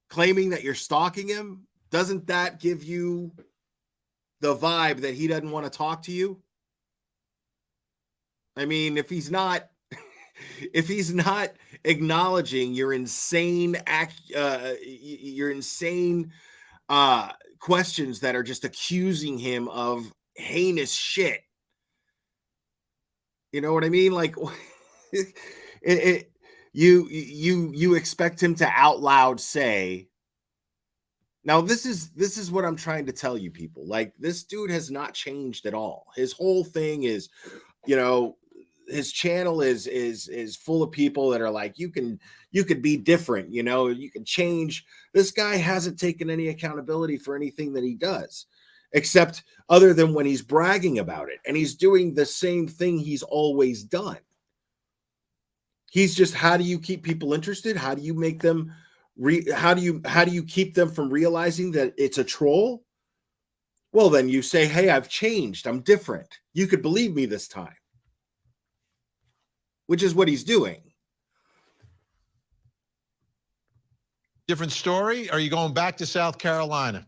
claiming that you're stalking him? Doesn't that give you the vibe that he doesn't want to talk to you? I mean, if he's not acknowledging your insane questions that are just accusing him of heinous shit, you know what I mean? Like, you expect him to out loud say. Now, this is what I'm trying to tell you, people. Like, this dude has not changed at all. His whole thing is, his channel is full of people that are like, you could be different, you can change. This guy hasn't taken any accountability for anything that he does, except other than when he's bragging about it. And he's doing the same thing he's always done. He's just, how do you keep people interested? How do you make them how do you keep them from realizing that it's a troll? Well, then you say, hey, I've changed. I'm different. You could believe me this time. Which is what he's doing. Different story? Are you going back to South Carolina?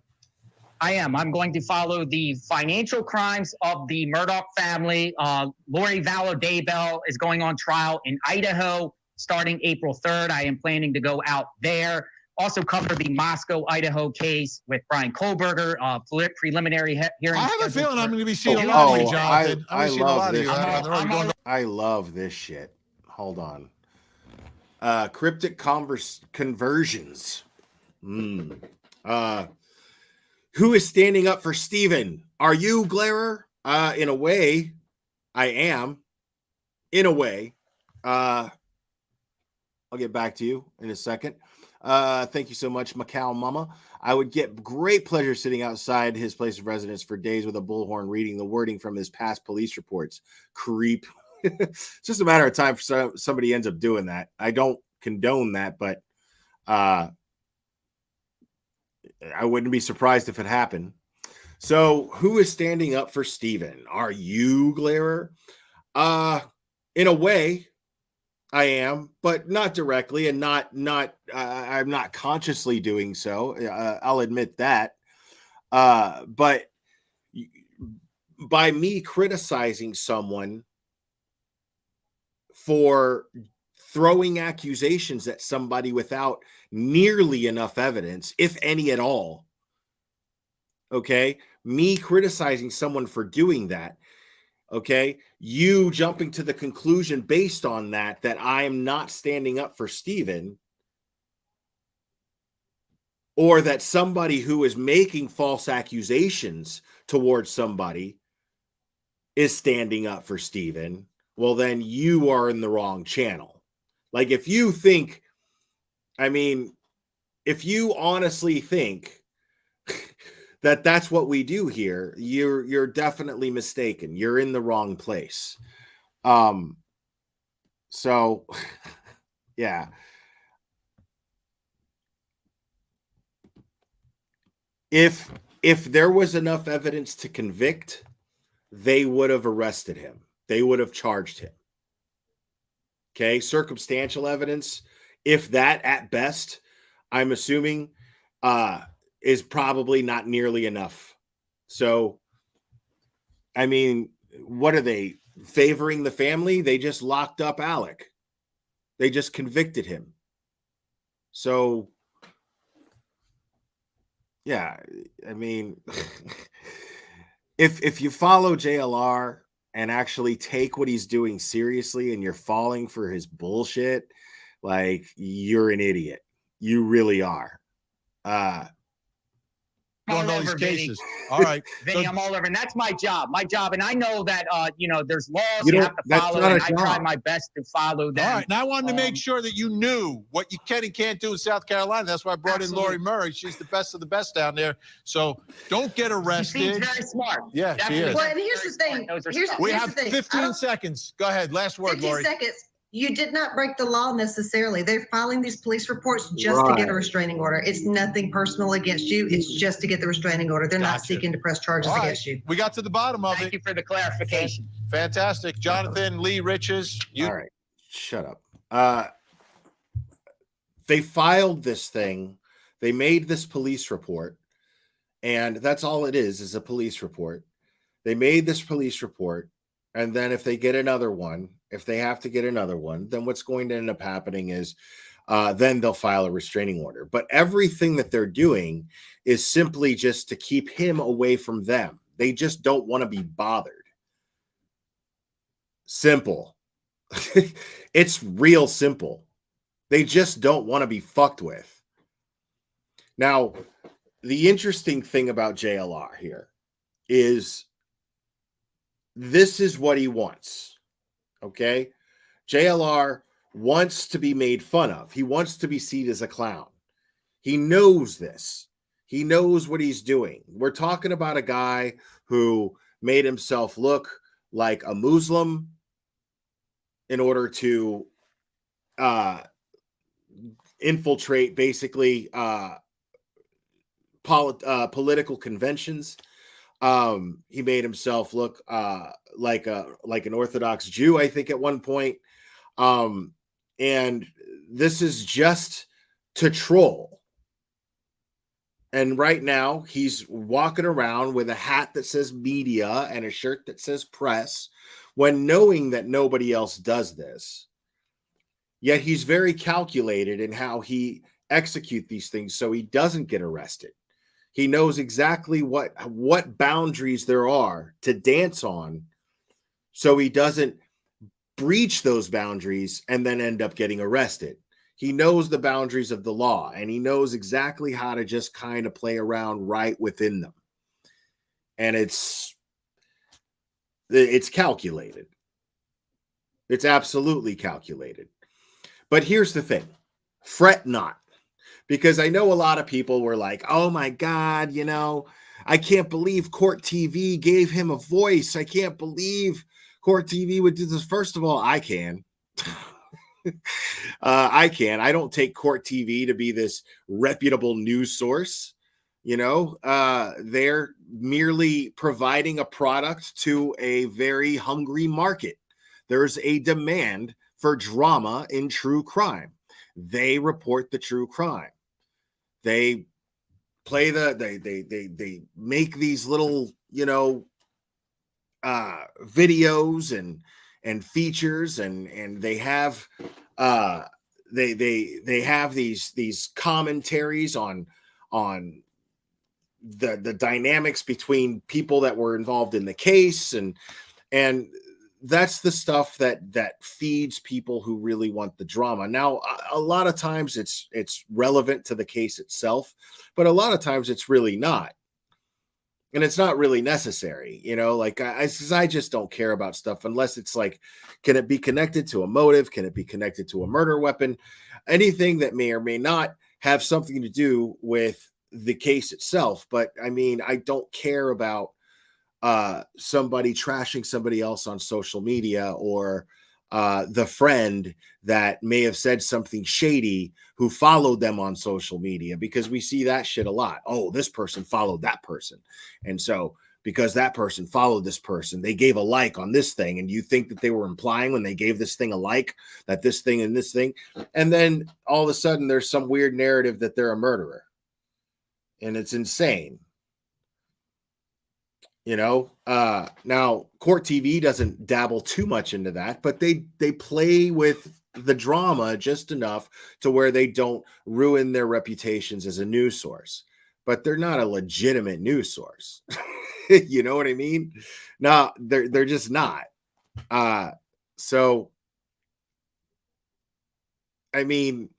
I am. I'm going to follow the financial crimes of the Murdaugh family. Lori Vallow Daybell is going on trial in Idaho starting April 3rd. I am planning to go out there. Also cover the Moscow, Idaho case with Brian Kohlberger, preliminary hearing. I have a feeling I'm going to be seeing a lot of you, Jonathan. I love this shit. Hold on. Cryptic conversions. Who is standing up for Steven? Are you, Glairer? In a way, I am. In a way. I'll get back to you in a second. Thank you so much, Macau Mama. I would get great pleasure sitting outside his place of residence for days with a bullhorn, reading the wording from his past police reports. Creep. It's just a matter of time for somebody ends up doing that. I don't condone that, but I wouldn't be surprised if it happened. So who is standing up for Steven? Are you, Glairer? In a way, I am, but not directly, and I'm not consciously doing so. I'll admit that. But by me criticizing someone for throwing accusations at somebody without nearly enough evidence, if any at all, Okay. Me criticizing someone for doing that. Okay. You jumping to the conclusion based on that I am not standing up for Stephen, or that somebody who is making false accusations towards somebody is standing up for Stephen. Well, then you are in the wrong channel. Like, if you think, I mean, if you honestly think that that's what we do here, you're definitely mistaken. You're in the wrong place. So yeah. If there was enough evidence to convict, they would have arrested him. They would have charged him. Okay, circumstantial evidence, if that at best, I'm assuming, is probably not nearly enough. So, I mean, what are they favoring the family? They just locked up Alec. They just convicted him. So, yeah, I mean, if you follow JLR and actually take what he's doing seriously and you're falling for his bullshit, like, you're an idiot. You really are. Going all these over, cases. Vinny. All right. Vinny, I'm all over. And that's my job. And I know that, there's laws You you don't- have to that's follow, not and a I try job. my best to follow them. All right. Now I wanted to make sure that you knew what you can and can't do in South Carolina. That's why I brought in Lori Murray. She's the best of the best down there. So don't get arrested. She's very smart. Yeah, she is. Well, and here's the thing. We here's have the thing. 15 seconds. Go ahead. Last word, 15 Lori. seconds. You did not break the law necessarily. They're filing these police reports just to get a restraining order. It's nothing personal against you. It's just to get the restraining order. They're not seeking to press charges All right. against you. We got to the bottom of it. Thank you for the clarification. Fantastic. Jonathan Lee Riches. All right. Shut up. They filed this thing. They made this police report. And that's all it is a police report. They made this police report. And then if they get another one, if they have to get another one, then what's going to end up happening is then they'll file a restraining order. But everything that they're doing is simply just to keep him away from them. They just don't want to be bothered. Simple. It's real simple. They just don't want to be fucked with. Now, the interesting thing about JLR here is this is what he wants. Okay? JLR wants to be made fun of. He wants to be seen as a clown. He knows this. He knows what he's doing. We're talking about a guy who made himself look like a Muslim in order to infiltrate basically political conventions. He made himself look like an Orthodox Jew, I think, at one point. And this is just to troll. And right now, he's walking around with a hat that says media and a shirt that says press, when knowing that nobody else does this. Yet he's very calculated in how he execute these things so he doesn't get arrested. He knows exactly what boundaries there are to dance on so he doesn't breach those boundaries and then end up getting arrested. He knows the boundaries of the law, and he knows exactly how to just kind of play around right within them. And it's calculated. It's absolutely calculated. But here's the thing. Fret not. Because I know a lot of people were like, oh my God, I can't believe Court TV gave him a voice. I can't believe Court TV would do this. First of all, I can. I can. I don't take Court TV to be this reputable news source. They're merely providing a product to a very hungry market. There's a demand for drama in true crime. They report the true crime. They play they make these little, videos and features, and they have they have these commentaries on the dynamics between people that were involved in the case, and that's the stuff that feeds people who really want the drama. Now, a lot of times it's relevant to the case itself, but a lot of times it's really not. And it's not really necessary, you know, like I just don't care about stuff unless it's like, can it be connected to a motive? Can it be connected to a murder weapon? Anything that may or may not have something to do with the case itself. But I mean, I don't care about somebody trashing somebody else on social media, or the friend that may have said something shady who followed them on social media, because we see that shit a lot. Oh, this person followed that person. And so because that person followed this person, they gave a like on this thing. And you think that they were implying when they gave this thing a like that this thing and this thing. And then all of a sudden there's some weird narrative that they're a murderer. And it's insane. You know, now Court TV doesn't dabble too much into that, but they play with the drama just enough to where they don't ruin their reputations as a news source. But they're not a legitimate news source. You know what I mean? No, they're just not. So, I mean,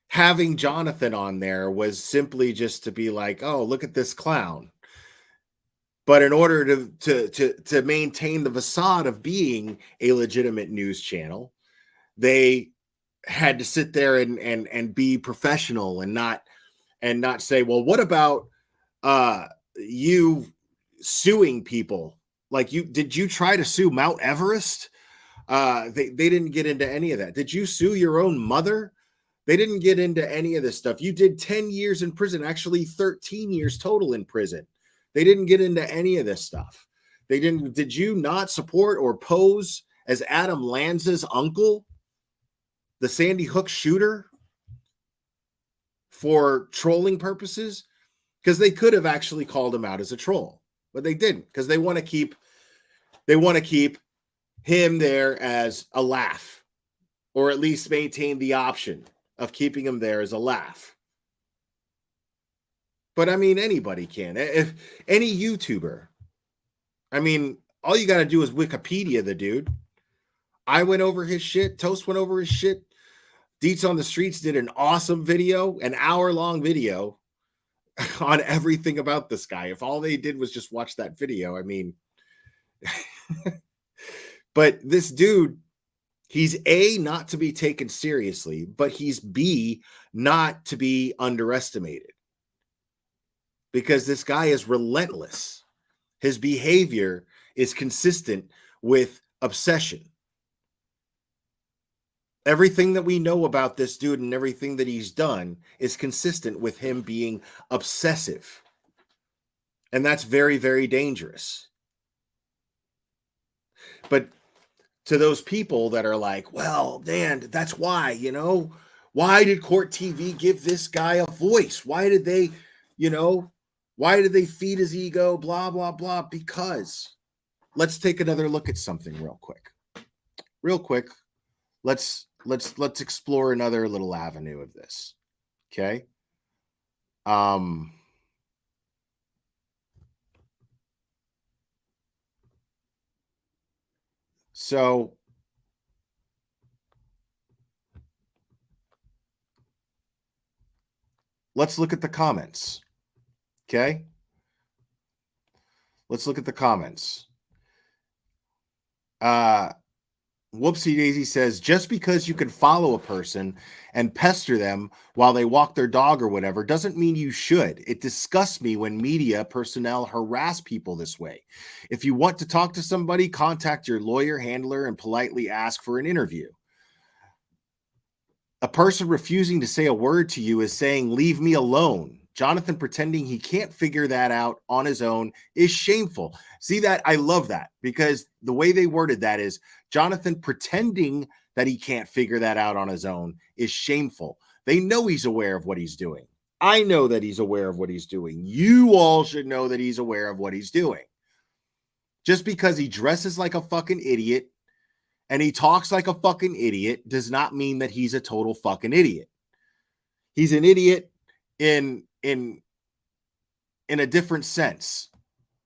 having Jonathan on there was simply just to be like, oh, look at this clown. But in order to maintain the facade of being a legitimate news channel, they had to sit there and be professional and not say, well, what about you suing people? Like, did you try to sue Mount Everest? They didn't get into any of that. Did you sue your own mother? They didn't get into any of this stuff. You did 10 years in prison, actually 13 years total in prison. They didn't get into any of this stuff. They didn't. Did you not support or pose as Adam Lanza's uncle, the Sandy Hook shooter, for trolling purposes? Because they could have actually called him out as a troll, but they didn't, because they want to keep him there as a laugh, or at least maintain the option of keeping him there as a laugh. But I mean, anybody can. If any YouTuber, I mean, all you got to do is Wikipedia the dude. I went over his shit. Toast went over his shit. Deets on the Streets did an awesome video, an hour-long video on everything about this guy. If all they did was just watch that video, I mean, but this dude, he's A, not to be taken seriously, but he's B, not to be underestimated. Because this guy is relentless. His behavior is consistent with obsession. Everything that we know about this dude and everything that he's done is consistent with him being obsessive. And that's very, very dangerous. But to those people that are like, well, man, that's why, you know, why did Court TV give this guy a voice? Why did they, you know, why did they feed his ego? Blah, blah, blah. Because let's take another look at something real quick. Real quick. Let's explore another little avenue of this. Okay. So let's look at the comments. Okay. Let's look at the comments. Whoopsie Daisy says, just because you can follow a person and pester them while they walk their dog or whatever doesn't mean you should. It disgusts me when media personnel harass people this way. If you want to talk to somebody, contact your lawyer, handler, and politely ask for an interview. A person refusing to say a word to you is saying, leave me alone. Jonathan pretending he can't figure that out on his own is shameful. See that? I love that, because the way they worded that is Jonathan pretending that he can't figure that out on his own is shameful. They know he's aware of what he's doing. I know that he's aware of what he's doing. You all should know that he's aware of what he's doing. Just because he dresses like a fucking idiot and he talks like a fucking idiot does not mean that he's a total fucking idiot. He's an idiot in in a different sense,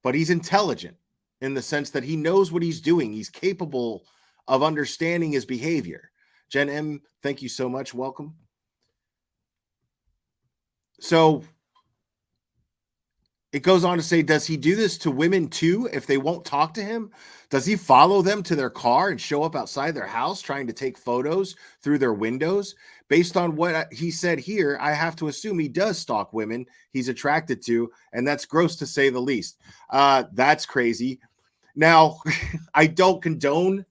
but he's intelligent in the sense that he knows what he's doing. He's capable of understanding his behavior. Jen M, thank you so much. Welcome. So it goes on to say, does he do this to women too if they won't talk to him? Does he follow them to their car and show up outside their house trying to take photos through their windows? Based on what he said here, I have to assume he does stalk women he's attracted to, and that's gross to say the least. That's crazy. Now, I don't condone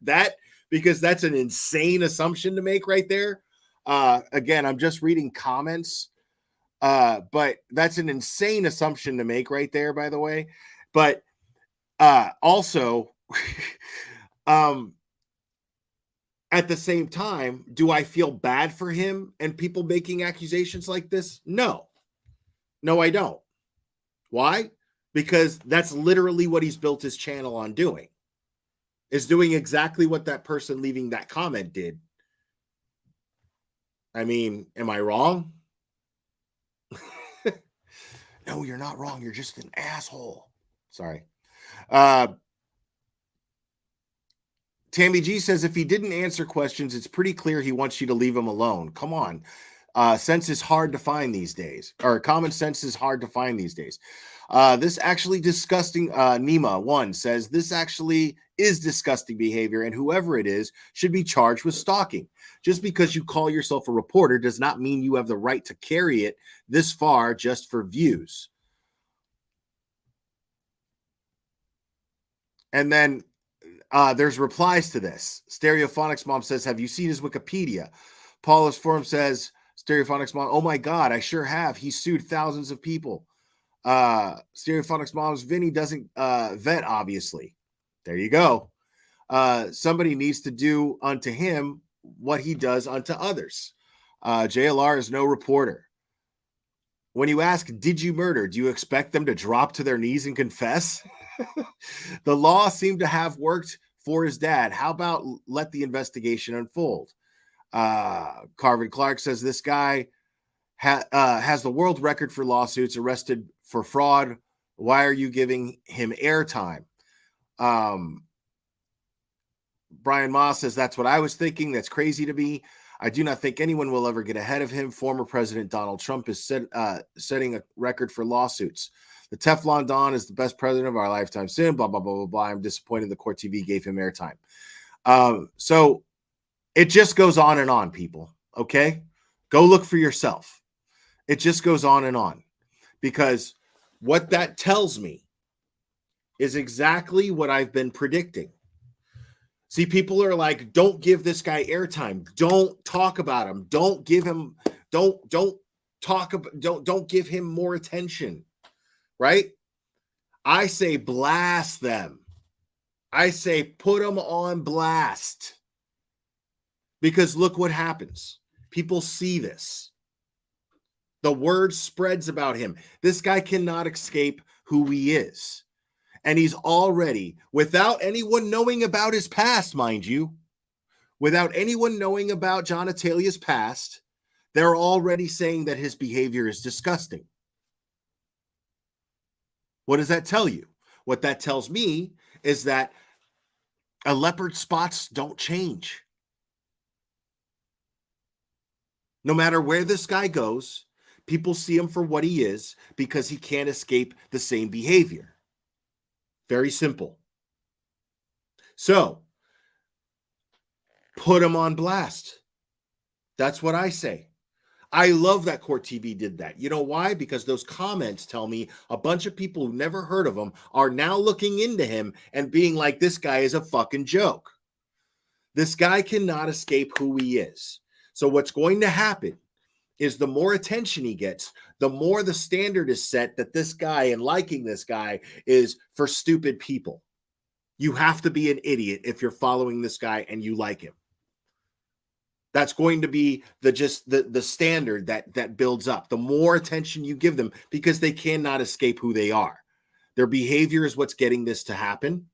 that because that's an insane assumption to make right there. Again, I'm just reading comments. But that's an insane assumption to make right there, by the way. But also, at the same time, do I feel bad for him and people making accusations like this? No, I don't. Why? Because that's literally what he's built his channel on doing, is doing exactly what that person leaving that comment did. I mean, am I wrong? No, you're not wrong. You're just an asshole. Sorry. Tammy G says, if he didn't answer questions, it's pretty clear he wants you to leave him alone. Come on. Sense is hard to find these days, or common sense is hard to find these days. This actually disgusting, Nima 1 says, this actually is disgusting behavior, and whoever it is should be charged with stalking. Just because you call yourself a reporter does not mean you have the right to carry it this far just for views. And then there's replies to this. Stereophonics Mom says, have you seen his Wikipedia? Paula's Forum says, Stereophonics Mom, oh my God, I sure have. He sued thousands of people. Stereophonics Mom's Vinny doesn't vet, obviously. There you go. Somebody needs to do unto him what he does unto others. JLR is no reporter. When you ask, did you murder? Do you expect them to drop to their knees and confess? The law seemed to have worked for his dad. How about let the investigation unfold? Carvin Clark says this guy has the world record for lawsuits, arrested for fraud. Why are you giving him airtime? Brian Moss says, that's what I was thinking. That's crazy to me. I do not think anyone will ever get ahead of him. Former President Donald Trump is setting a record for lawsuits. The Teflon Don is the best president of our lifetime. Sin, blah, blah, blah, blah, blah. I'm disappointed the Court TV gave him airtime. So it just goes on and on, people. Okay? Go look for yourself. It just goes on and on. Because what that tells me is exactly what I've been predicting. See, people are like, don't give this guy airtime. Don't talk about him. Don't give him, don't give him more attention. Right? I say blast them. I say put them on blast. Because look what happens. People see this. The word spreads about him. This guy cannot escape who he is. And he's already, without anyone knowing about his past, mind you, without anyone knowing about Jonatalia's past, they're already saying that his behavior is disgusting. What does that tell you? What that tells me is that a leopard's spots don't change. No matter where this guy goes, people see him for what he is because he can't escape the same behavior. Very simple. So, put him on blast. That's what I say. I love that Court TV did that. You know why? Because those comments tell me a bunch of people who never heard of him are now looking into him and being like, this guy is a fucking joke. This guy cannot escape who he is. So what's going to happen is the more attention he gets, the more the standard is set that this guy and liking this guy is for stupid people. You have to be an idiot if you're following this guy and you like him. That's going to be the standard that builds up. The more attention you give them, because they cannot escape who they are. Their behavior is what's getting this to happen.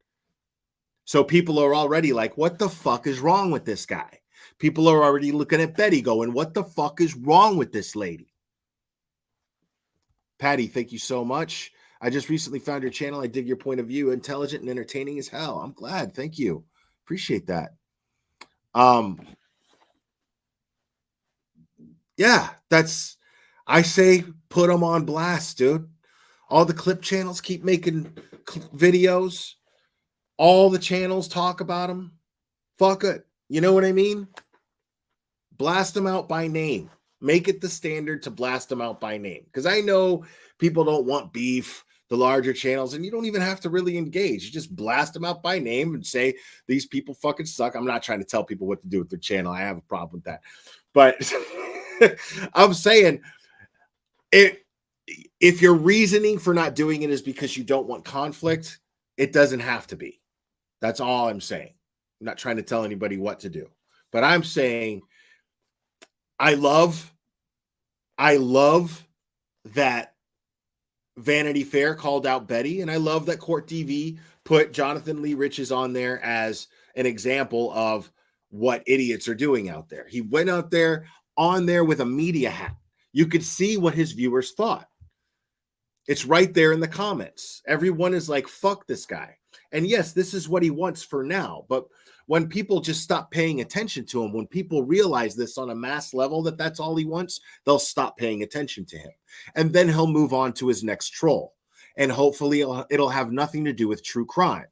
So people are already like, what the fuck is wrong with this guy? People are already looking at Betty going, what the fuck is wrong with this lady? Patty, thank you so much. I just recently found your channel. I dig your point of view. Intelligent and entertaining as hell. I'm glad. Thank you. Appreciate that. Yeah, I say put them on blast, dude. All the clip channels keep making videos. All the channels talk about them. Fuck it. You know what I mean? Blast them out by name. Make it the standard to blast them out by name. Because I know people don't want beef, the larger channels, and you don't even have to really engage. You just blast them out by name and say, these people fucking suck. I'm not trying to tell people what to do with their channel. I have a problem with that. But I'm saying if your reasoning for not doing it is because you don't want conflict, it doesn't have to be. That's all I'm saying. I'm not trying to tell anybody what to do. But I'm saying I love that Vanity Fair called out Betty, and I love that Court TV put Jonathan Lee Riches on there as an example of what idiots are doing out there. He went out there on there with a media hat. You could see what his viewers thought. It's right there in the comments. Everyone is like, fuck this guy. And yes, this is what he wants for now. But when people just stop paying attention to him, when people realize this on a mass level, that that's all he wants, they'll stop paying attention to him. And then he'll move on to his next troll. And hopefully it'll have nothing to do with true crime.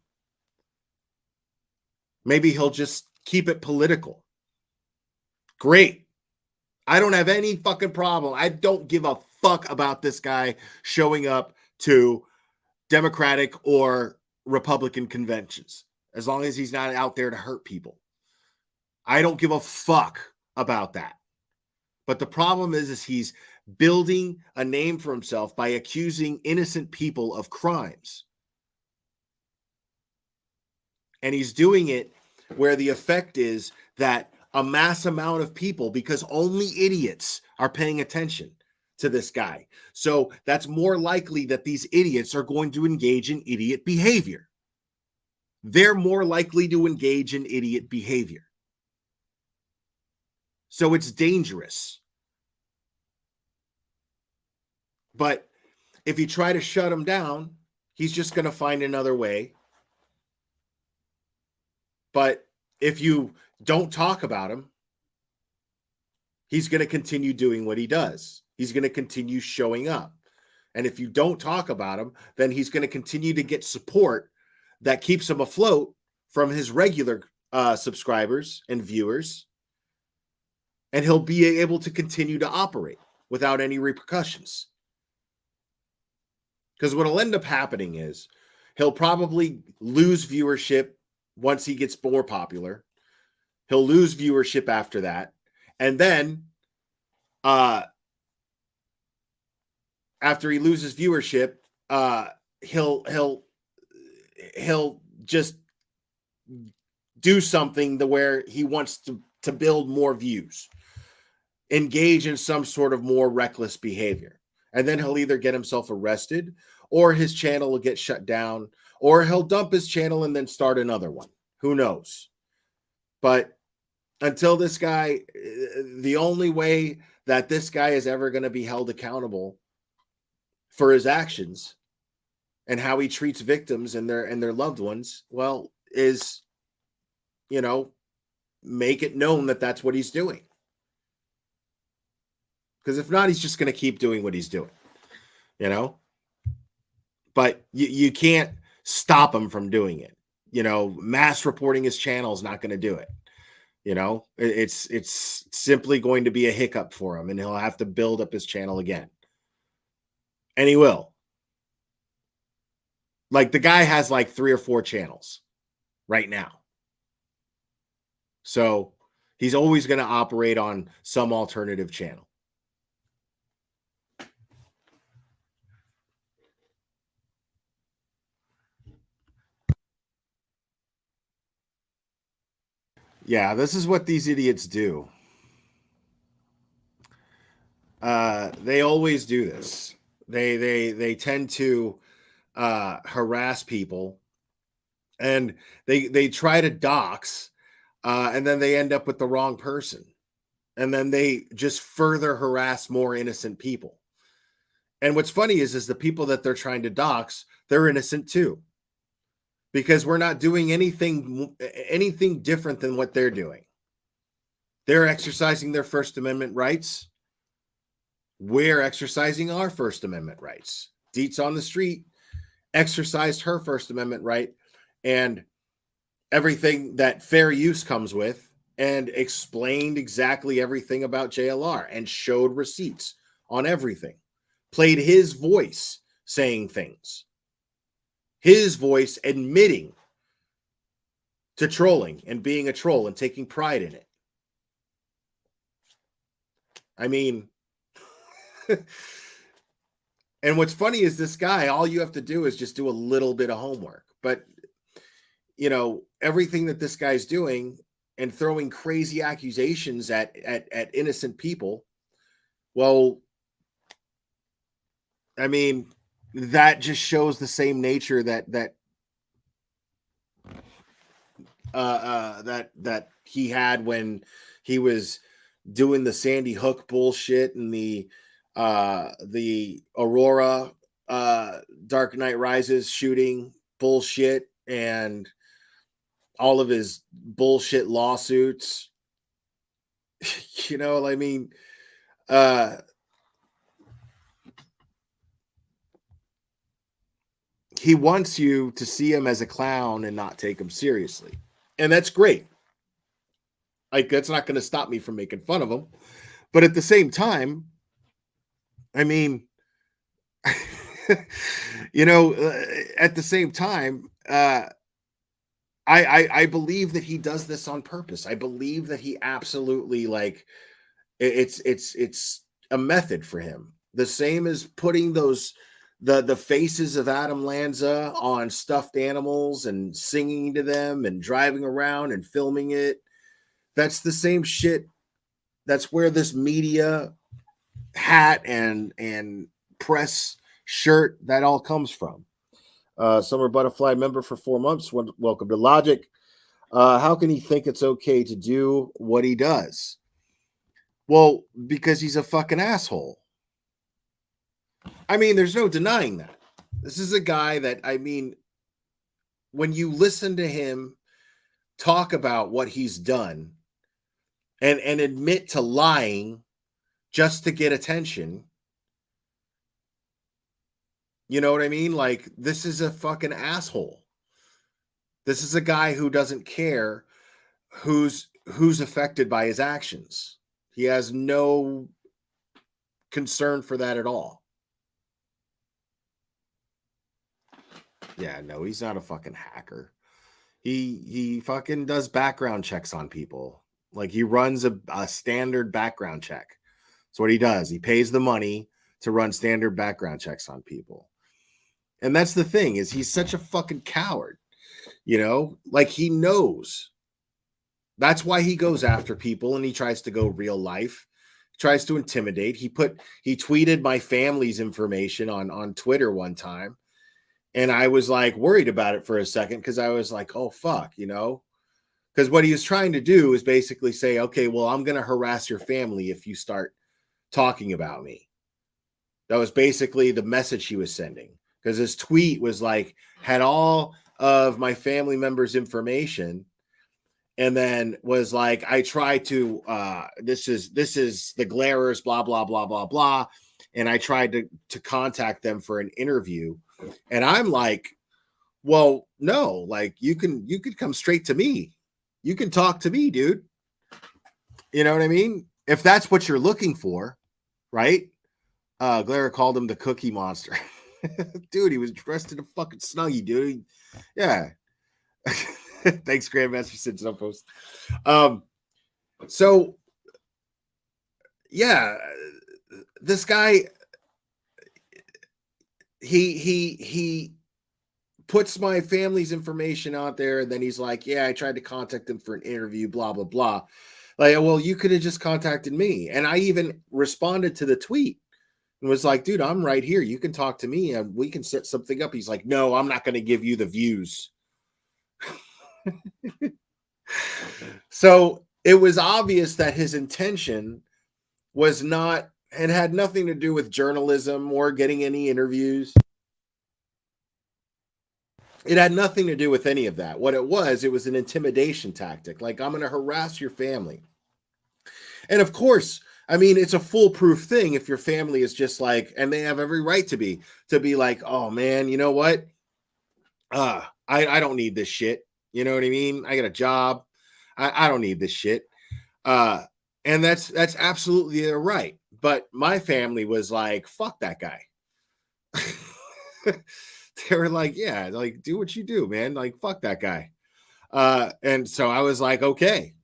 Maybe he'll just keep it political. Great. I don't have any fucking problem. I don't give a fuck about this guy showing up to Democratic or Republican conventions, as long as he's not out there to hurt people. I don't give a fuck about that. But the problem is he's building a name for himself by accusing innocent people of crimes. And he's doing it where the effect is that a mass amount of people, because only idiots are paying attention to this guy. So that's more likely that these idiots are going to engage in idiot behavior. They're more likely to engage in idiot behavior. So it's dangerous. But if you try to shut him down, he's just going to find another way. But if you don't talk about him, he's going to continue doing what he does. He's going to continue showing up. And if you don't talk about him, then he's going to continue to get support that keeps him afloat from his regular subscribers and viewers. And he'll be able to continue to operate without any repercussions. Because what will end up happening is he'll probably lose viewership once he gets more popular. He'll lose viewership after that. And then after he loses viewership, he'll just do something to where he wants to build more views, engage in some sort of more reckless behavior. And then he'll either get himself arrested, or his channel will get shut down, or he'll dump his channel and then start another one. Who knows? But until this guy, the only way that this guy is ever going to be held accountable for his actions and how he treats victims and their loved ones, well, is, make it known that that's what he's doing. Because if not, he's just going to keep doing what he's doing, But you can't stop him from doing it. Mass reporting his channel is not going to do it. It's simply going to be a hiccup for him, and he'll have to build up his channel again. And he will. Like, the guy has like 3 or 4 channels right now. So he's always going to operate on some alternative channel. Yeah, this is what these idiots do. They always do this. They tend to harass people, and they try to dox, and then they end up with the wrong person, and then they just further harass more innocent people. And what's funny is the people that they're trying to dox, they're innocent too. Because we're not doing anything different than what they're doing. They're exercising their First Amendment rights. We're exercising our First Amendment rights. Deets on the street exercised her First Amendment right, and everything that fair use comes with, and explained exactly everything about JLR and showed receipts on everything. Played his voice saying things. His voice admitting to trolling and being a troll and taking pride in it. I mean, and what's funny is this guy, all you have to do is just do a little bit of homework. But, you know, everything that this guy's doing and throwing crazy accusations at innocent people, well, I mean, that just shows the same nature that he had when he was doing the Sandy Hook bullshit and the Aurora Dark Knight Rises shooting bullshit and all of his bullshit lawsuits. You know, I mean, he wants you to see him as a clown and not take him seriously. And that's great. Like, that's not going to stop me from making fun of him. But at the same time, I mean, you know, at the same time, I believe that he does this on purpose. I believe that he absolutely, like, it's a method for him. The same as putting those the faces of Adam Lanza on stuffed animals and singing to them and driving around and filming it. That's the same shit. That's where this media hat and press shirt, that all comes from. Summer Butterfly member for 4 months. Welcome to Logic. How can he think it's okay to do what he does? Well, because he's a fucking asshole. I mean, there's no denying that. This is a guy that, I mean, when you listen to him talk about what he's done and admit to lying just to get attention, you know what I mean? Like, this is a fucking asshole. This is a guy who doesn't care who's affected by his actions. He has no concern for that at all. Yeah, no, he's not a fucking hacker. He fucking does background checks on people. Like, he runs a standard background check. That's what he does. He pays the money to run standard background checks on people. And that's the thing, is he's such a fucking coward. You know, like, he knows. That's why he goes after people and he tries to go real life. He tries to intimidate. He tweeted my family's information on Twitter one time. And I was like worried about it for a second because I was like, oh, fuck, you know, because what he was trying to do is basically say, okay, well, I'm going to harass your family if you start talking about me. That was basically the message he was sending, because his tweet was like, had all of my family members' information. And then was like, I tried to, this is the Glarers, blah, blah, blah, blah, blah. And I tried to contact them for an interview. And I'm like, well, no, like, you can come straight to me. You can talk to me, dude. You know what I mean? If that's what you're looking for, right? Glare called him the Cookie Monster. Dude, he was dressed in a fucking Snuggie, dude. Yeah. Thanks, Grandmaster Simpson post. So yeah, this guy, he puts my family's information out there, and then he's like, yeah, I tried to contact them for an interview, blah, blah, blah. Like, well, you could have just contacted me. And I even responded to the tweet and was like, dude, I'm right here. You can talk to me and we can set something up. He's like, no, I'm not going to give you the views. So it was obvious that his intention was not It had nothing to do with journalism or getting any interviews. It had nothing to do with any of that. What it was an intimidation tactic. Like, I'm going to harass your family. And of course, I mean, it's a foolproof thing if your family is just like, and they have every right to be like, oh man, you know what? I don't need this shit. You know what I mean? I got a job. I don't need this shit. And that's absolutely their right. But my family was like, fuck that guy. They were like, yeah, like, do what you do, man. Like, fuck that guy. And so I was like, okay.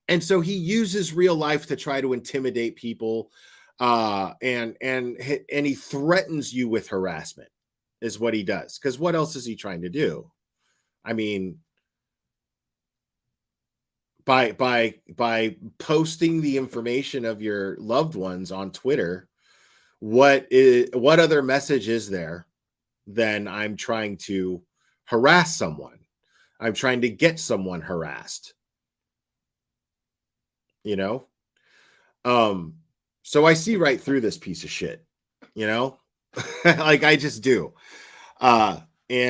And so he uses real life to try to intimidate people, and he threatens you with harassment, is what he does. Because what else is he trying to do? I mean, by posting the information of your loved ones on Twitter, what other message is there than I'm trying to harass someone? I'm trying to get someone harassed. You know? So I see right through this piece of shit, you know? Like, I just do. And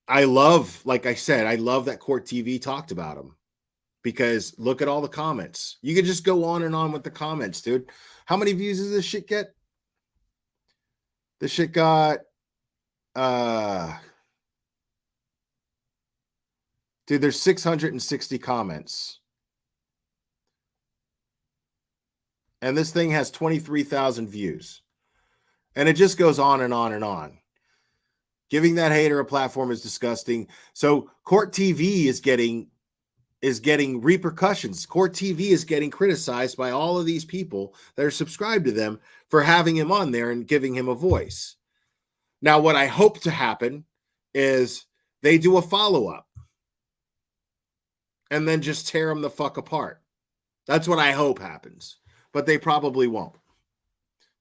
I love, like I said, I love that Court TV talked about him, because look at all the comments. You can just go on and on with the comments, dude. How many views does this shit get? This shit got, dude, there's 660 comments. And this thing has 23,000 views. And it just goes on and on and on. Giving that hater a platform is disgusting. So Court TV is getting repercussions. Court TV is getting criticized by all of these people that are subscribed to them for having him on there and giving him a voice. Now, what I hope to happen is they do a follow-up and then just tear him the fuck apart. That's what I hope happens. But they probably won't.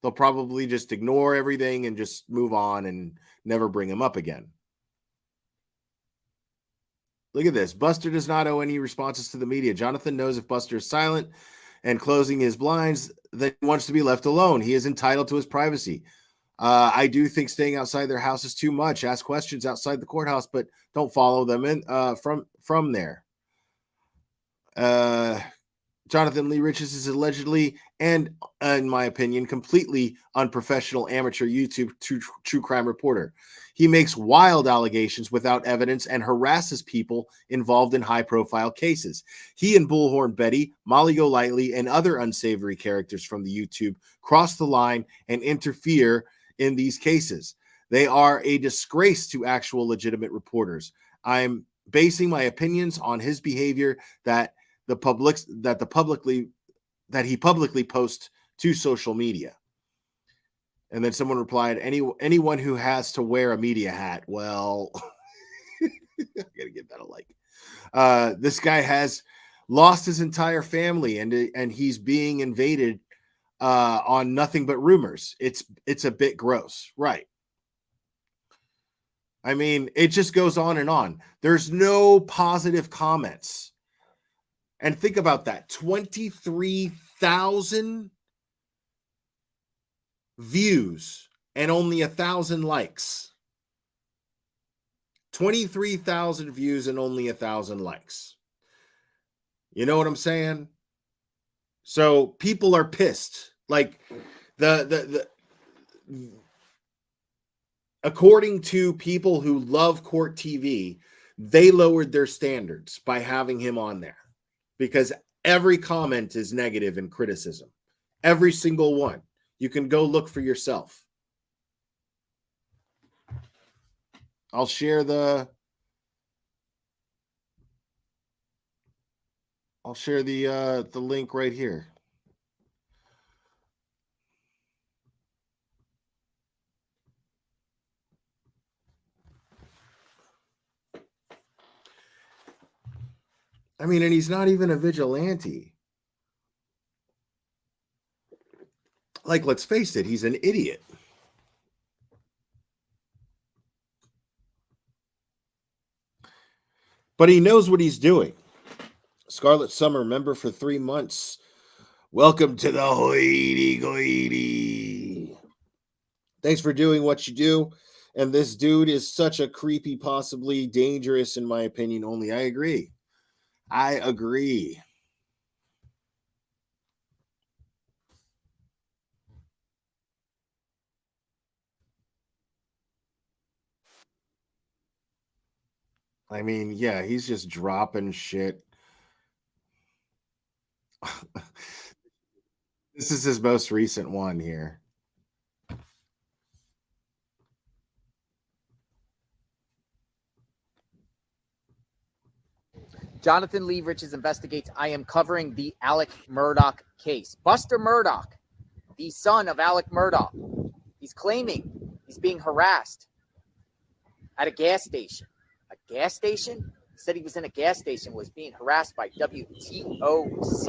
They'll probably just ignore everything and just move on and never bring him up again. Look at this. Buster does not owe any responses to the media. Jonathan knows if Buster is silent and closing his blinds, then he wants to be left alone. He is entitled to his privacy. I do think staying outside their house is too much. Ask questions outside the courthouse, but don't follow them in from there. Jonathan Lee Riches is allegedly, and in my opinion, completely unprofessional amateur YouTube true crime reporter. He makes wild allegations without evidence and harasses people involved in high-profile cases. He and Bullhorn Betty, Molly Golightly, and other unsavory characters from the YouTube cross the line and interfere in these cases. They are a disgrace to actual legitimate reporters. I'm basing my opinions on his behavior that he publicly posts to social media. And then someone replied, anyone who has to wear a media hat. Well, I gotta give that a like. This guy has lost his entire family, and he's being invaded on nothing but rumors. It's a bit gross, right? I mean, it just goes on and on. There's no positive comments. And think about that. 23,000 views and only 1,000 likes. 23,000 views and only 1,000 likes. You know what I'm saying? So people are pissed. Like according to people who love Court TV, they lowered their standards by having him on there. Because every comment is negative and criticism. Every single one. You can go look for yourself. I'll share the link right here. I mean, and he's not even a vigilante. Like, let's face it, he's an idiot. But he knows what he's doing. Scarlet Summer, member for 3 months. Welcome to the hoity-goity. Thanks for doing what you do. And this dude is such a creepy, possibly dangerous, in my opinion, only. I agree. I mean, yeah, he's just dropping shit. This is his most recent one here. Jonathan Lee Riches investigates. I am covering the Alec Murdaugh case. Buster Murdaugh, the son of Alec Murdaugh, he's claiming he's being harassed at a gas station. A gas station? He said he was in a gas station, was being harassed by WTOC.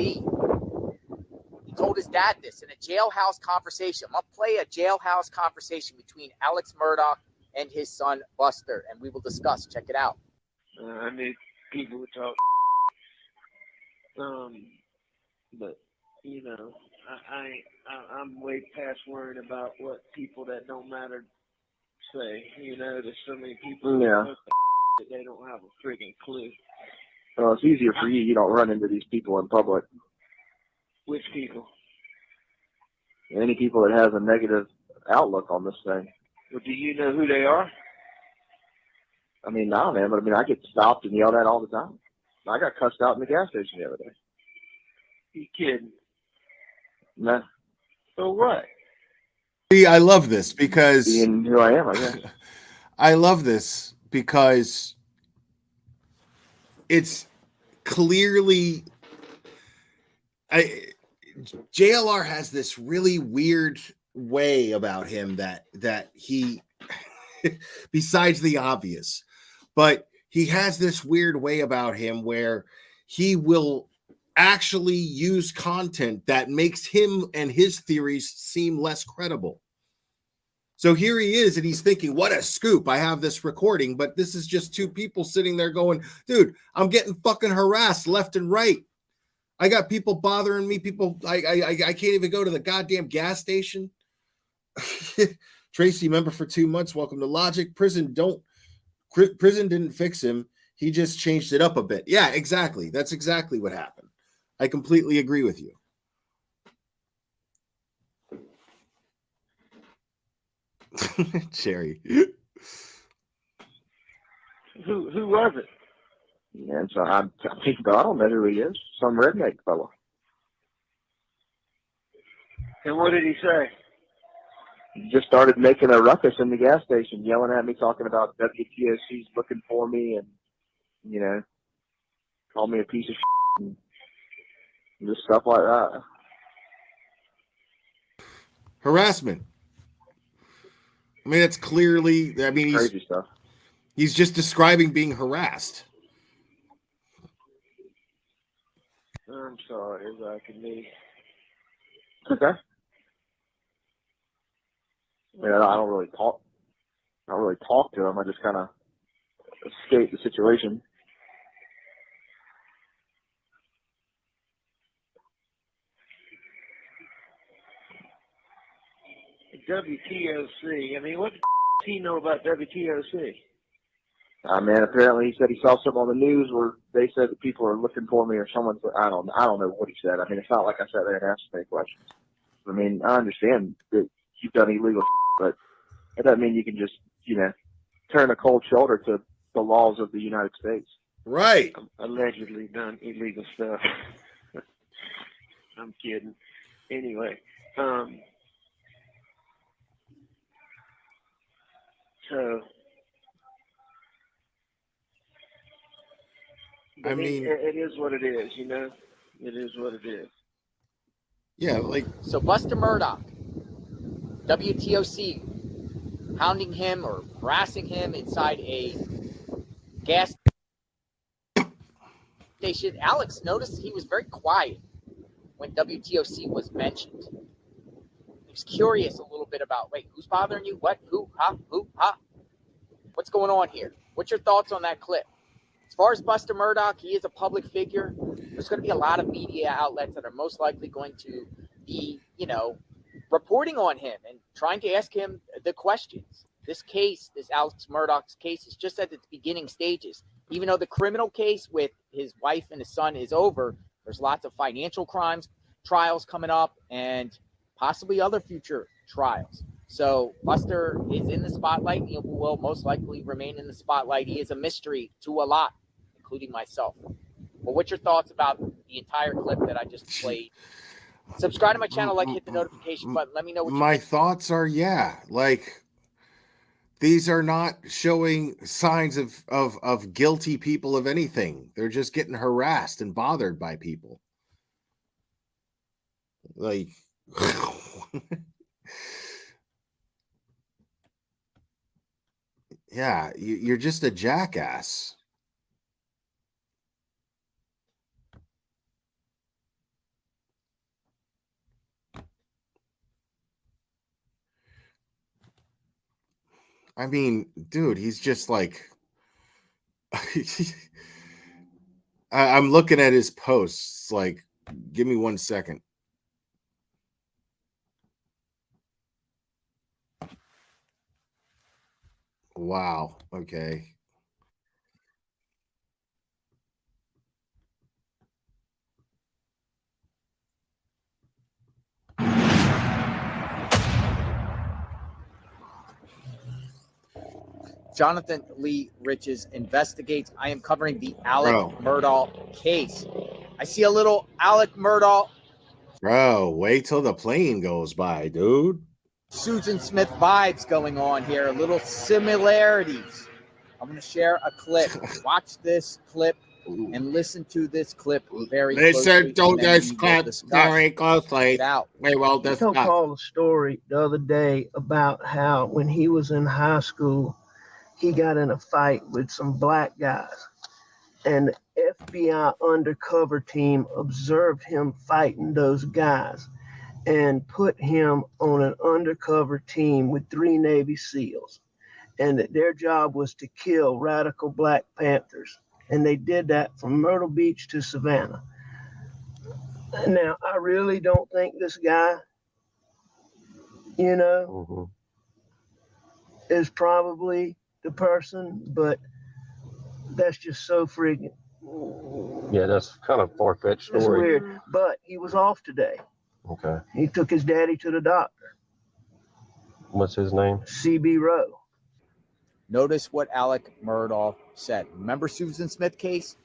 He told his dad this in a jailhouse conversation. I'm going to play a jailhouse conversation between Alex Murdaugh and his son Buster, and we will discuss. Check it out. I need people who talk. But you know, I'm way past worried about what people that don't matter say. You know, there's so many people that they don't have a freaking clue. Well, it's easier for you. You don't run into these people in public. Which people? Any people that has a negative outlook on this thing. Well, do you know who they are? I mean, no, man, but I mean, I get stopped and yelled at all the time. I got cussed out in the gas station the other day. You kidding? Nah. So what? See, I love this because being who I am, I guess. I love this because it's clearly JLR has this really weird way about him that he besides the obvious, but he has this weird way about him where he will actually use content that makes him and his theories seem less credible. So here he is, and he's thinking, what a scoop. I have this recording, but this is just two people sitting there going, dude, I'm getting fucking harassed left and right. I got people bothering me. I can't even go to the goddamn gas station. Tracy, member for 2 months. Welcome to Logic. Prison didn't fix him. He just changed it up a bit. Yeah, exactly. That's exactly what happened. I completely agree with you. Cherry. Who was it? Yeah, so I don't know who he is. Some redneck fella. And what did he say? He just started making a ruckus in the gas station, yelling at me, talking about WTOC's looking for me, and you know, called me a piece of shit and just stuff like that. Harassment. I mean, it's clearly. I mean, crazy stuff. He's just describing being harassed. I'm sorry, I can be. Okay. I mean, I don't really talk to him. I just kind of escape the situation. WTOC. I mean, what does he know about WTOC? Man, apparently he said he saw something on the news where they said that people are looking for me, or someone's. I don't know what he said. I mean, it's not like I sat there and asked any questions. I mean, I understand that you've done illegal, but it doesn't mean you can just, you know, turn a cold shoulder to the laws of the United States. Right. Allegedly done illegal stuff. I'm kidding. Anyway, so. I mean, it is what it is, you know? It is what it is. Yeah, like. So Buster Murdaugh, WTOC, hounding him or harassing him inside a gas station. Alex noticed he was very quiet when WTOC was mentioned. He was curious a little bit about, wait, who's bothering you? What? Who? Huh? Who? Huh? What's going on here? What's your thoughts on that clip? As far as Buster Murdaugh, he is a public figure. There's going to be a lot of media outlets that are most likely going to be, reporting on him and trying to ask him the questions. This case, this Alex Murdaugh's case, is just at its beginning stages. Even though the criminal case with his wife and his son is over, there's lots of financial trials coming up and possibly other future trials. So Buster is in the spotlight. He will most likely remain in the spotlight. He is a mystery to a lot, including myself. But what's your thoughts about the entire clip that I just played? Subscribe to my channel, hit the notification button. Let me know what you My think. thoughts are, these are not showing signs of guilty people of anything. They're just getting harassed and bothered by people. Yeah, you're just a jackass. I mean, dude, he's just like, I'm looking at his posts. Like, give me 1 second. Wow. Okay. Jonathan Lee Riches investigates. I am covering the Alec Murdaugh case. I see a little Alec Murdaugh. Bro, wait till the plane goes by, dude. Susan Smith vibes going on here. A little similarities. I'm going to share a clip. Watch this clip and listen to this clip very closely. Listen to this clip very closely. We will He discuss. told a story the other day about how when he was in high school, he got in a fight with some black guys. And the FBI undercover team observed him fighting those guys and put him on an undercover team with 3 Navy SEALs. And that their job was to kill radical Black Panthers. And they did that from Myrtle Beach to Savannah. Now, I really don't think this guy, is probably the person, but that's just so friggin'. Yeah, that's kind of far-fetched It's story. weird, but he was off today. Okay. He took his daddy to the doctor. What's his name? CB Rowe. Notice what Alec Murdaugh said. Remember Susan Smith case?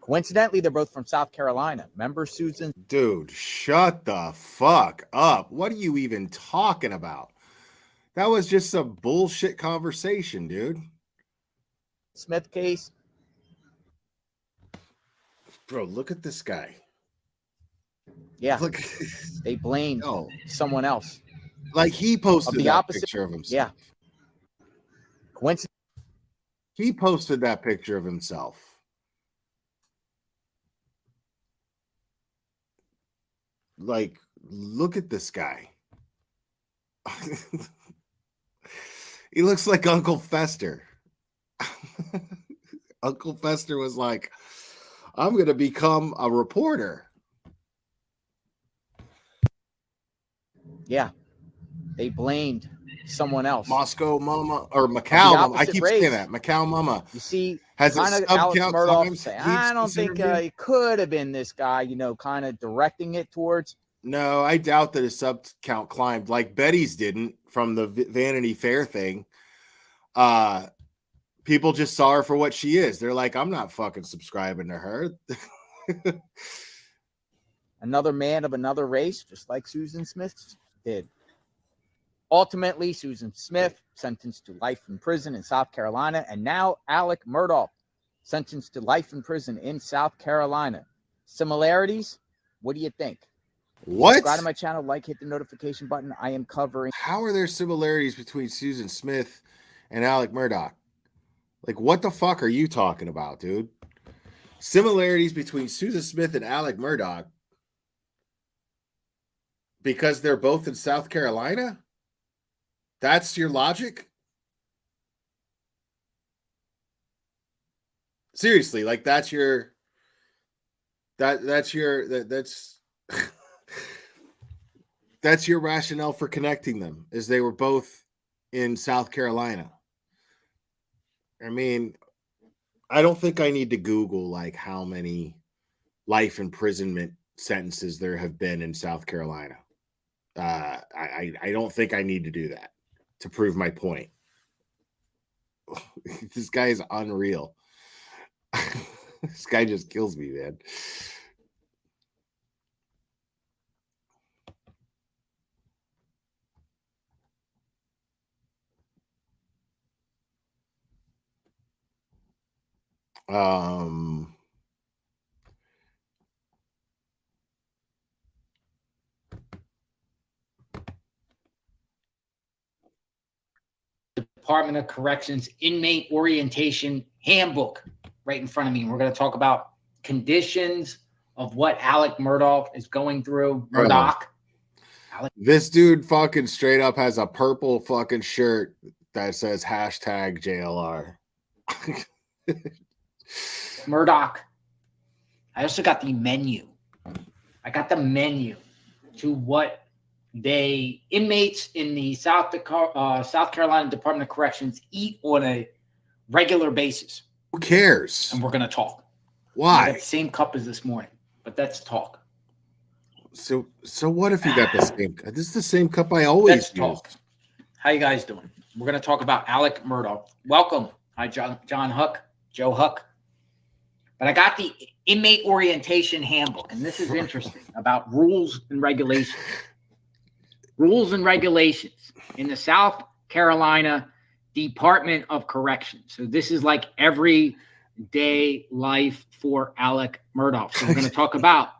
Coincidentally, they're both from South Carolina. Remember Susan? Dude, shut the fuck up. What are you even talking about? That was just a bullshit conversation, dude. Smith case. Bro, look at this guy. Yeah. Look. They blamed someone else. Like he posted the that opposite picture of himself. Yeah. Coincidence. He posted that picture of himself. Like, look at this guy. He looks like Uncle Fester. Uncle Fester was like, I'm going to become a reporter. Yeah. They blamed someone else. Moscow Mama or Macau Mama. I keep saying that. Macau Mama. You see, has kind it of Alex sub-count Murdaugh times saying, he's I don't think considered it could have been this guy, kind of directing it towards. No, I doubt that his sub count climbed like Betty's didn't from the Vanity Fair thing. People just saw her for what she is. They're like, I'm not fucking subscribing to her. Another man of another race, just like Susan Smith did. Ultimately, Susan Smith sentenced to life in prison in South Carolina, and now Alec Murdaugh sentenced to life in prison in South Carolina. Similarities? What do you think? What? Subscribe to my channel, hit the notification button. I am covering. How are there similarities between Susan Smith and Alec Murdaugh? Like, what the fuck are you talking about, dude? Similarities between Susan Smith and Alec Murdaugh because they're both in South Carolina? That's your logic? Seriously, like that's your that's that's your rationale for connecting them, is they were both in South Carolina. I mean, I don't think I need to Google like how many life imprisonment sentences there have been in South Carolina. I don't think I need to do that to prove my point. This guy is unreal. This guy just kills me, man. Department of Corrections Inmate Orientation Handbook right in front of me. We're going to talk about conditions of what Alec Murdaugh is going through. Murdaugh. This dude fucking straight up has a purple fucking shirt that says hashtag JLR. Murdaugh. I also got the menu. I got the menu to what they inmates in the South Carolina Department of Corrections eat on a regular basis. Who cares? And we're going to talk. Why? I got the same cup as this morning, but that's talk. So what if you got the same? This is the same cup I always use. Talk. How you guys doing? We're going to talk about Alec Murdaugh. Welcome. Hi, John Huck, Joe Huck. But I got the inmate orientation handbook, and this is interesting about rules and regulations. Rules and regulations in the South Carolina Department of Corrections. So this is like everyday life for Alec Murdaugh. So we're going to talk about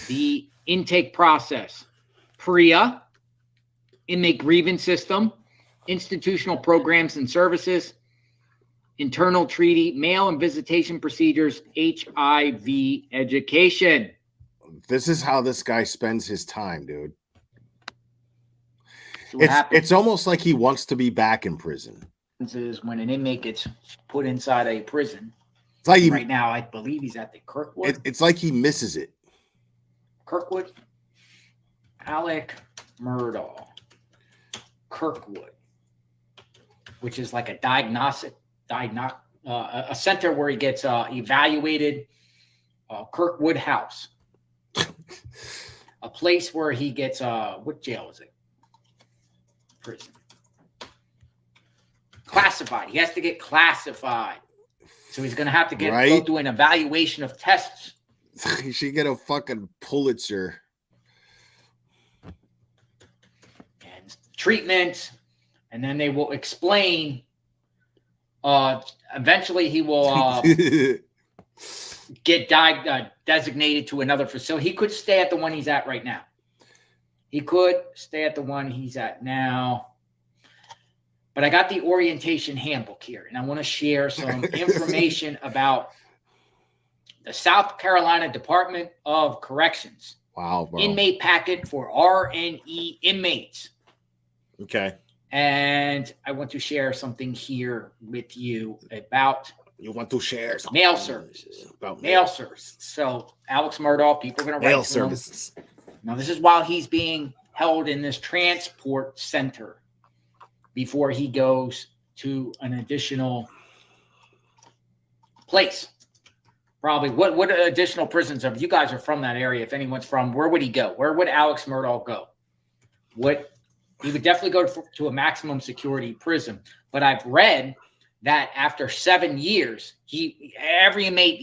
the intake process, PREA, inmate grievance system, institutional programs and services, internal treaty, mail and visitation procedures, HIV education. This is how this guy spends his time, dude. So it's almost like he wants to be back in prison. This is when an inmate gets put inside a prison. It's like right now, I believe he's at the Kirkwood. It's like he misses it. Kirkwood, Alec Murdaugh, Kirkwood, which is like a a center where he gets evaluated. Kirkwood House, a place where he gets what jail is it? Prison. Classified. He has to get classified, so he's going to have to go through an evaluation of tests. He should get a fucking Pulitzer. And treatment, and then they will explain. Eventually, he will get designated to another facility. He could stay at the one he's at right now. He could stay at the one he's at now. But I got the orientation handbook here, and I want to share some information about the South Carolina Department of Corrections. Wow, bro. Inmate packet for RNE inmates. Okay. And I want to share something here with you about you want to share something mail services. About mail services. So Alex Murdaugh, people are going to write mail to services. Him. Now, this is while he's being held in this transport center before he goes to an additional place. Probably. What additional prisons if you guys are from that area? If anyone's from, where would he go? Where would Alex Murdaugh go? He would definitely go to a maximum security prison. But I've read that after 7 years, every inmate,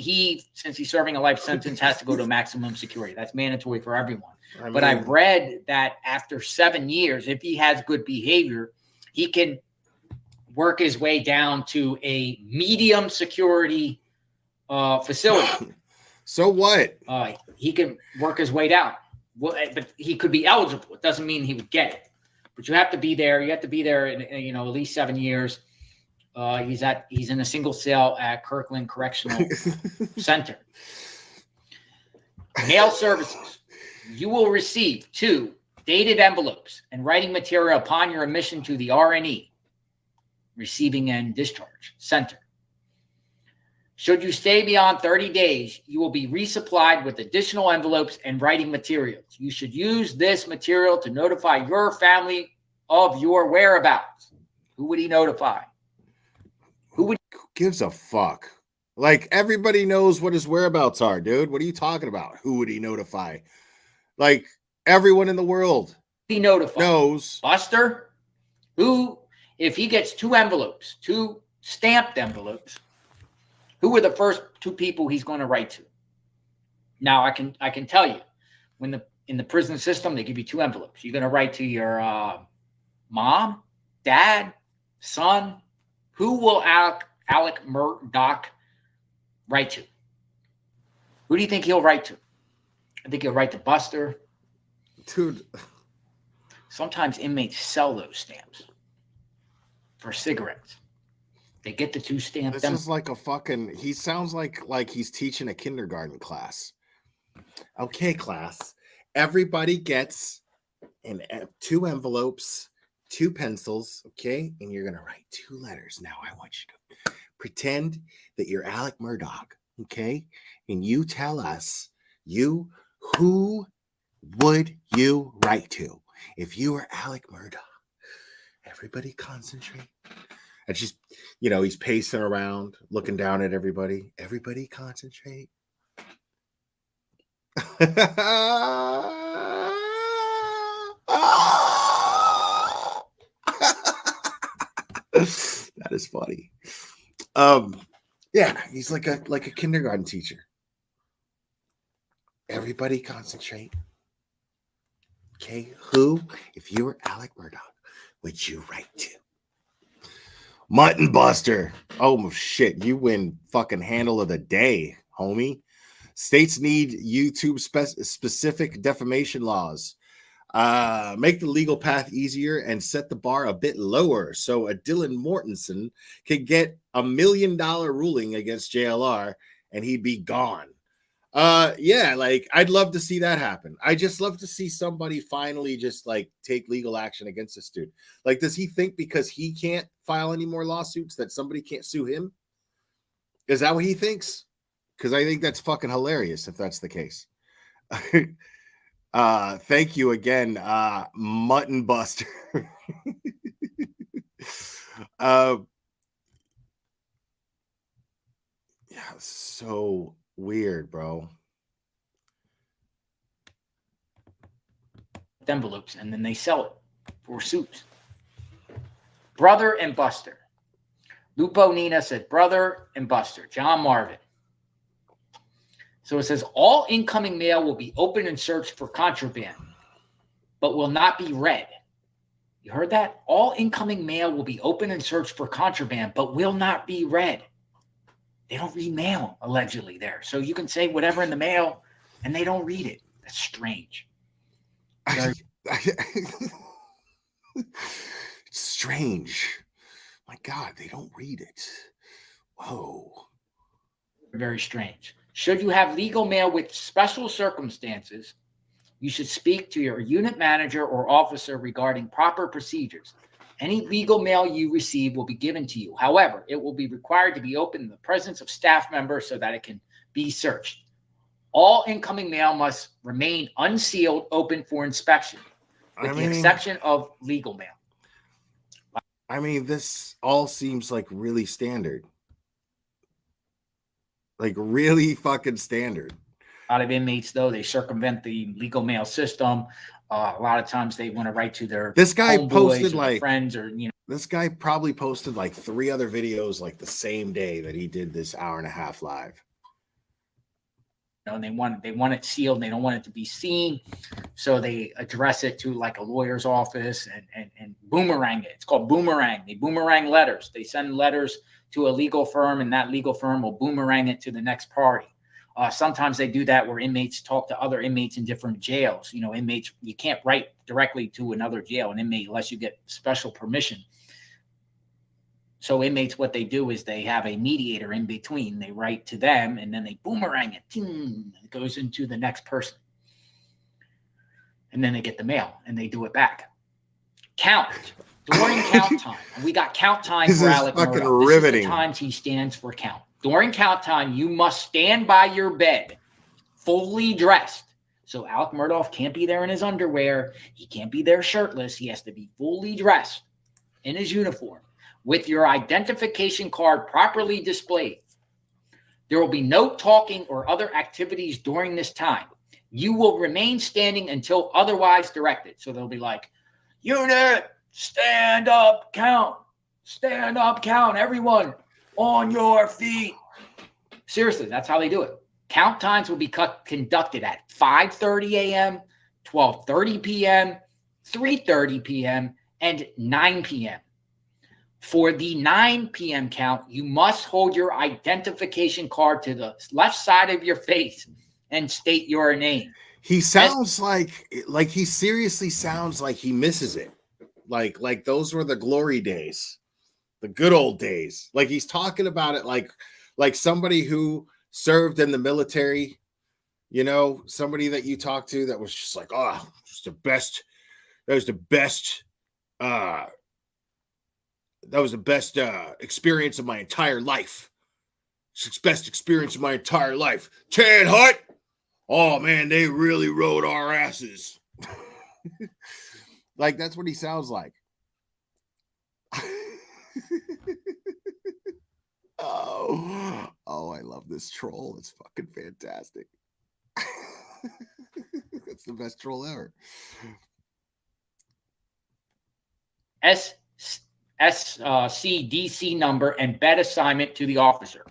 since he's serving a life sentence, has to go to maximum security. That's mandatory for everyone. But I've read that after 7 years, if he has good behavior, he can work his way down to a medium security facility. So what? He can work his way down. Well, but he could be eligible. It doesn't mean he would get it. But you have to be there. You have to be there in at least 7 years. He's in a single cell at Kirkland Correctional Center. Mail services. You will receive 2 dated envelopes and writing material upon your admission to the RNE, Receiving and Discharge Center. Should you stay beyond 30 days, you will be resupplied with additional envelopes and writing materials. You should use this material to notify your family of your whereabouts. Who would he notify? Who gives a fuck? Like, everybody knows what his whereabouts are, dude. What are you talking about? Who would he notify? Like, everyone in the world He notified knows. Buster, who, if he gets 2 envelopes, 2 stamped envelopes, who are the first 2 people he's going to write to? Now, I can tell you, in the prison system, they give you 2 envelopes. You're going to write to your mom, dad, son. Who will Alec Murdaugh write to? Who do you think he'll write to? I think he'll write to Buster. Dude. Sometimes inmates sell those stamps for cigarettes. They get the 2 stamps. This is like a fucking, he sounds like he's teaching a kindergarten class. Okay, class. Everybody gets 2 envelopes, 2 pencils, okay? And you're going to write 2 letters. Now I want you to pretend that you're Alec Murdaugh, okay? And you tell us, who would you write to if you were Alec Murdaugh? Everybody concentrate. And just, he's pacing around, looking down at everybody. Everybody concentrate. That is funny. Yeah, he's like a kindergarten teacher. Everybody concentrate. Okay, who, if you were Alec Murdaugh, would you write to? Mutton Buster. Oh, shit. You win fucking handle of the day, homie. States need YouTube specific defamation laws. Make the legal path easier and set the bar a bit lower so a Dylan Mortensen could get $1 million ruling against JLR and he'd be gone. Yeah, like, I'd love to see that happen. I just love to see somebody finally just like take legal action against this dude. Like, does he think because he can't file any more lawsuits that somebody can't sue him? Is that what he thinks? Because I think that's fucking hilarious if that's the case. Thank you again, Mutton Buster. Yeah, so weird, bro. Envelopes, and then they sell it for suits. Brother and Buster. Lupo Nina said brother and Buster. John Marvin. So it says all incoming mail will be opened and searched for contraband, but will not be read. You heard that? All incoming mail will be opened and searched for contraband, but will not be read. They don't read mail, allegedly, there. So you can say whatever in the mail, and they don't read it. That's strange. Strange. My God, they don't read it. Whoa. Very strange. Should you have legal mail with special circumstances, you should speak to your unit manager or officer regarding proper procedures. Any legal mail you receive will be given to you. However, it will be required to be opened in the presence of staff members so that it can be searched. All incoming mail must remain unsealed, open for inspection, with the exception of legal mail. I mean, this all seems like really standard. Like really fucking standard. A lot of inmates, though, they circumvent the legal mail system. A lot of times they want to write to their posted like friends or this guy probably posted like 3 other videos like the same day that he did this hour-and-a-half live. And they want it sealed. They don't want it to be seen, so they address it to like a lawyer's office and boomerang it. It's called boomerang. They boomerang letters. They send letters to a legal firm, and that legal firm will boomerang it to the next party. Sometimes they do that where inmates talk to other inmates in different jails. Inmates, you can't write directly to another jail, an inmate, unless you get special permission. So inmates, what they do is they have a mediator in between. They write to them, and then they boomerang it. It goes into the next person. And then they get the mail, and they do it back. Count. During count time. We got count time for Alec Murdaugh. Riveting. This is the times he stands for count. During count time, you must stand by your bed, fully dressed. So Alec Murdaugh can't be there in his underwear. He can't be there shirtless. He has to be fully dressed in his uniform with your identification card properly displayed. There will be no talking or other activities during this time. You will remain standing until otherwise directed. So they'll be like, unit, stand up, count. Stand up, count. Everyone on your feet. Seriously, that's how they do it. Count times will be conducted at 5:30 a.m., 12:30 p.m., 3:30 p.m., and 9 p.m. For the 9 p.m. count, you must hold your identification card to the left side of your face and state your name. He sounds like he seriously sounds like he misses it. Like those were the glory days, the good old days. Like he's talking about it like somebody who served in the military, you know, somebody that you talked to that was just like, oh, it's the best. That was the best. That was the best experience of my entire life. It's the best experience of my entire life. Chad Hut. Oh man, they really rode our asses. Like that's what he sounds like. Oh, I love this troll. It's fucking fantastic. That's the best troll ever. SCDC number and bed assignment to the officer.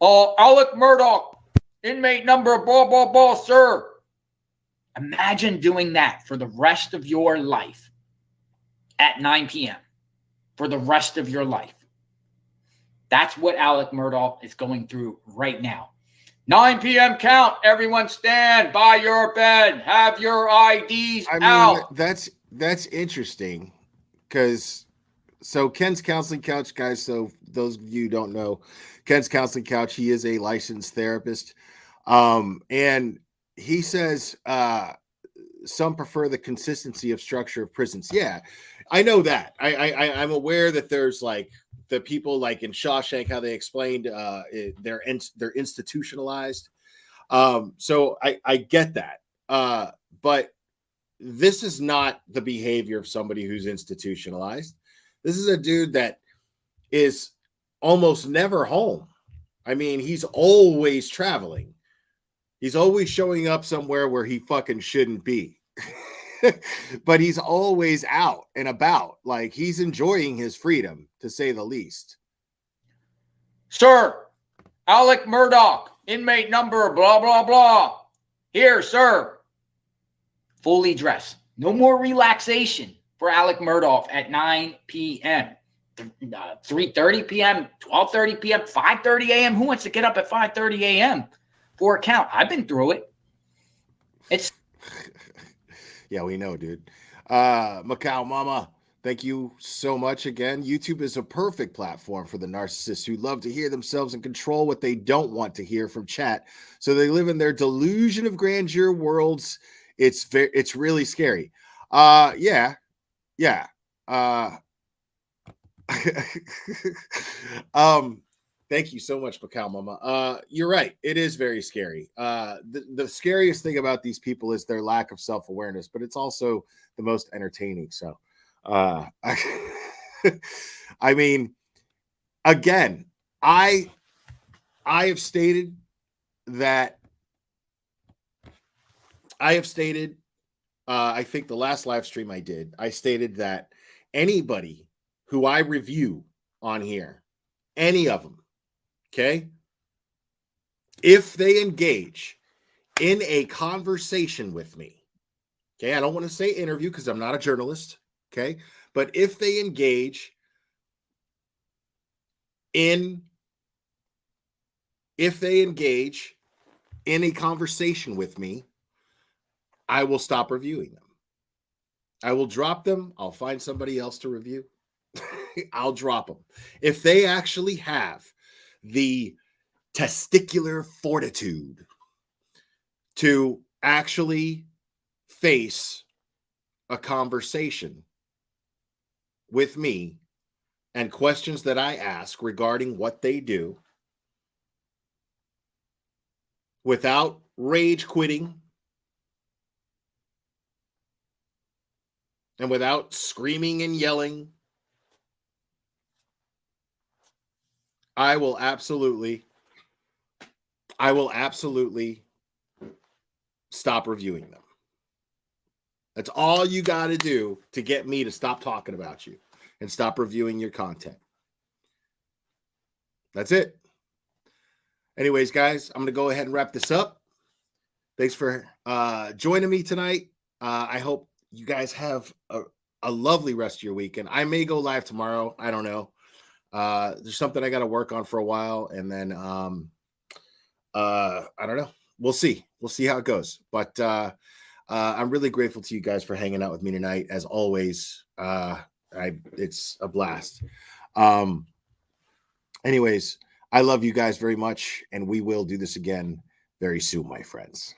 Alec Murdaugh, inmate number blah, blah, blah, sir. Imagine doing that for the rest of your life at 9 p.m. for the rest of your life. That's what Alec Murdaugh is going through right now. 9 p.m. count. Everyone stand by your bed. Have your IDs out. That's interesting because so Ken's Counseling Couch, guys, so those of you who don't know, Ken's Counseling Couch, he is a licensed therapist. And he says some prefer the consistency of structure of prisons. Yeah, I know that. I'm aware that there's like the people like in Shawshank, how they explained they're institutionalized. So I get that. But this is not the behavior of somebody who's institutionalized. This is a dude that is almost never home. I mean, he's always traveling. He's always showing up somewhere where he fucking shouldn't be. But he's always out and about. Like he's enjoying his freedom, to say the least. Sir, Alec Murdaugh, inmate number blah, blah, blah. Here, sir. Fully dressed. No more relaxation for Alec Murdaugh at 9 p.m. 3:30 p.m., 12:30 p.m., 5:30 a.m. Who wants to get up at 5:30 a.m. for a count? I've been through it. It's yeah, we know, dude. Macau Mama, thank you so much again. YouTube is a perfect platform for the narcissists who love to hear themselves and control what they don't want to hear from chat. So they live in their delusion of grandeur worlds. It's really scary. Yeah. Thank you so much, Macau Mama. You're right. It is very scary. The scariest thing about these people is their lack of self-awareness, but it's also the most entertaining. So, I mean, again, I have stated that I think the last live stream I did, I stated that anybody who I review on here, any of them, okay, if they engage in a conversation with me, okay, I don't want to say interview because I'm not a journalist, okay, but if they engage in a conversation with me, I will stop reviewing them. I will drop them. I'll find somebody else to review. I'll drop them. If they actually have the testicular fortitude to actually face a conversation with me and questions that I ask regarding what they do, without rage quitting, and without screaming and yelling, I will absolutely stop reviewing them. That's all you got to do to get me to stop talking about you and stop reviewing your content. That's it. Anyways, guys, I'm going to go ahead and wrap this up. Thanks for joining me tonight. I hope you guys have a lovely rest of your weekend. I may go live tomorrow. I don't know. There's something I got to work on for a while. And then, I don't know. We'll see. We'll see how it goes. But I'm really grateful to you guys for hanging out with me tonight. As always, it's a blast. Anyways, I love you guys very much, and we will do this again very soon, my friends.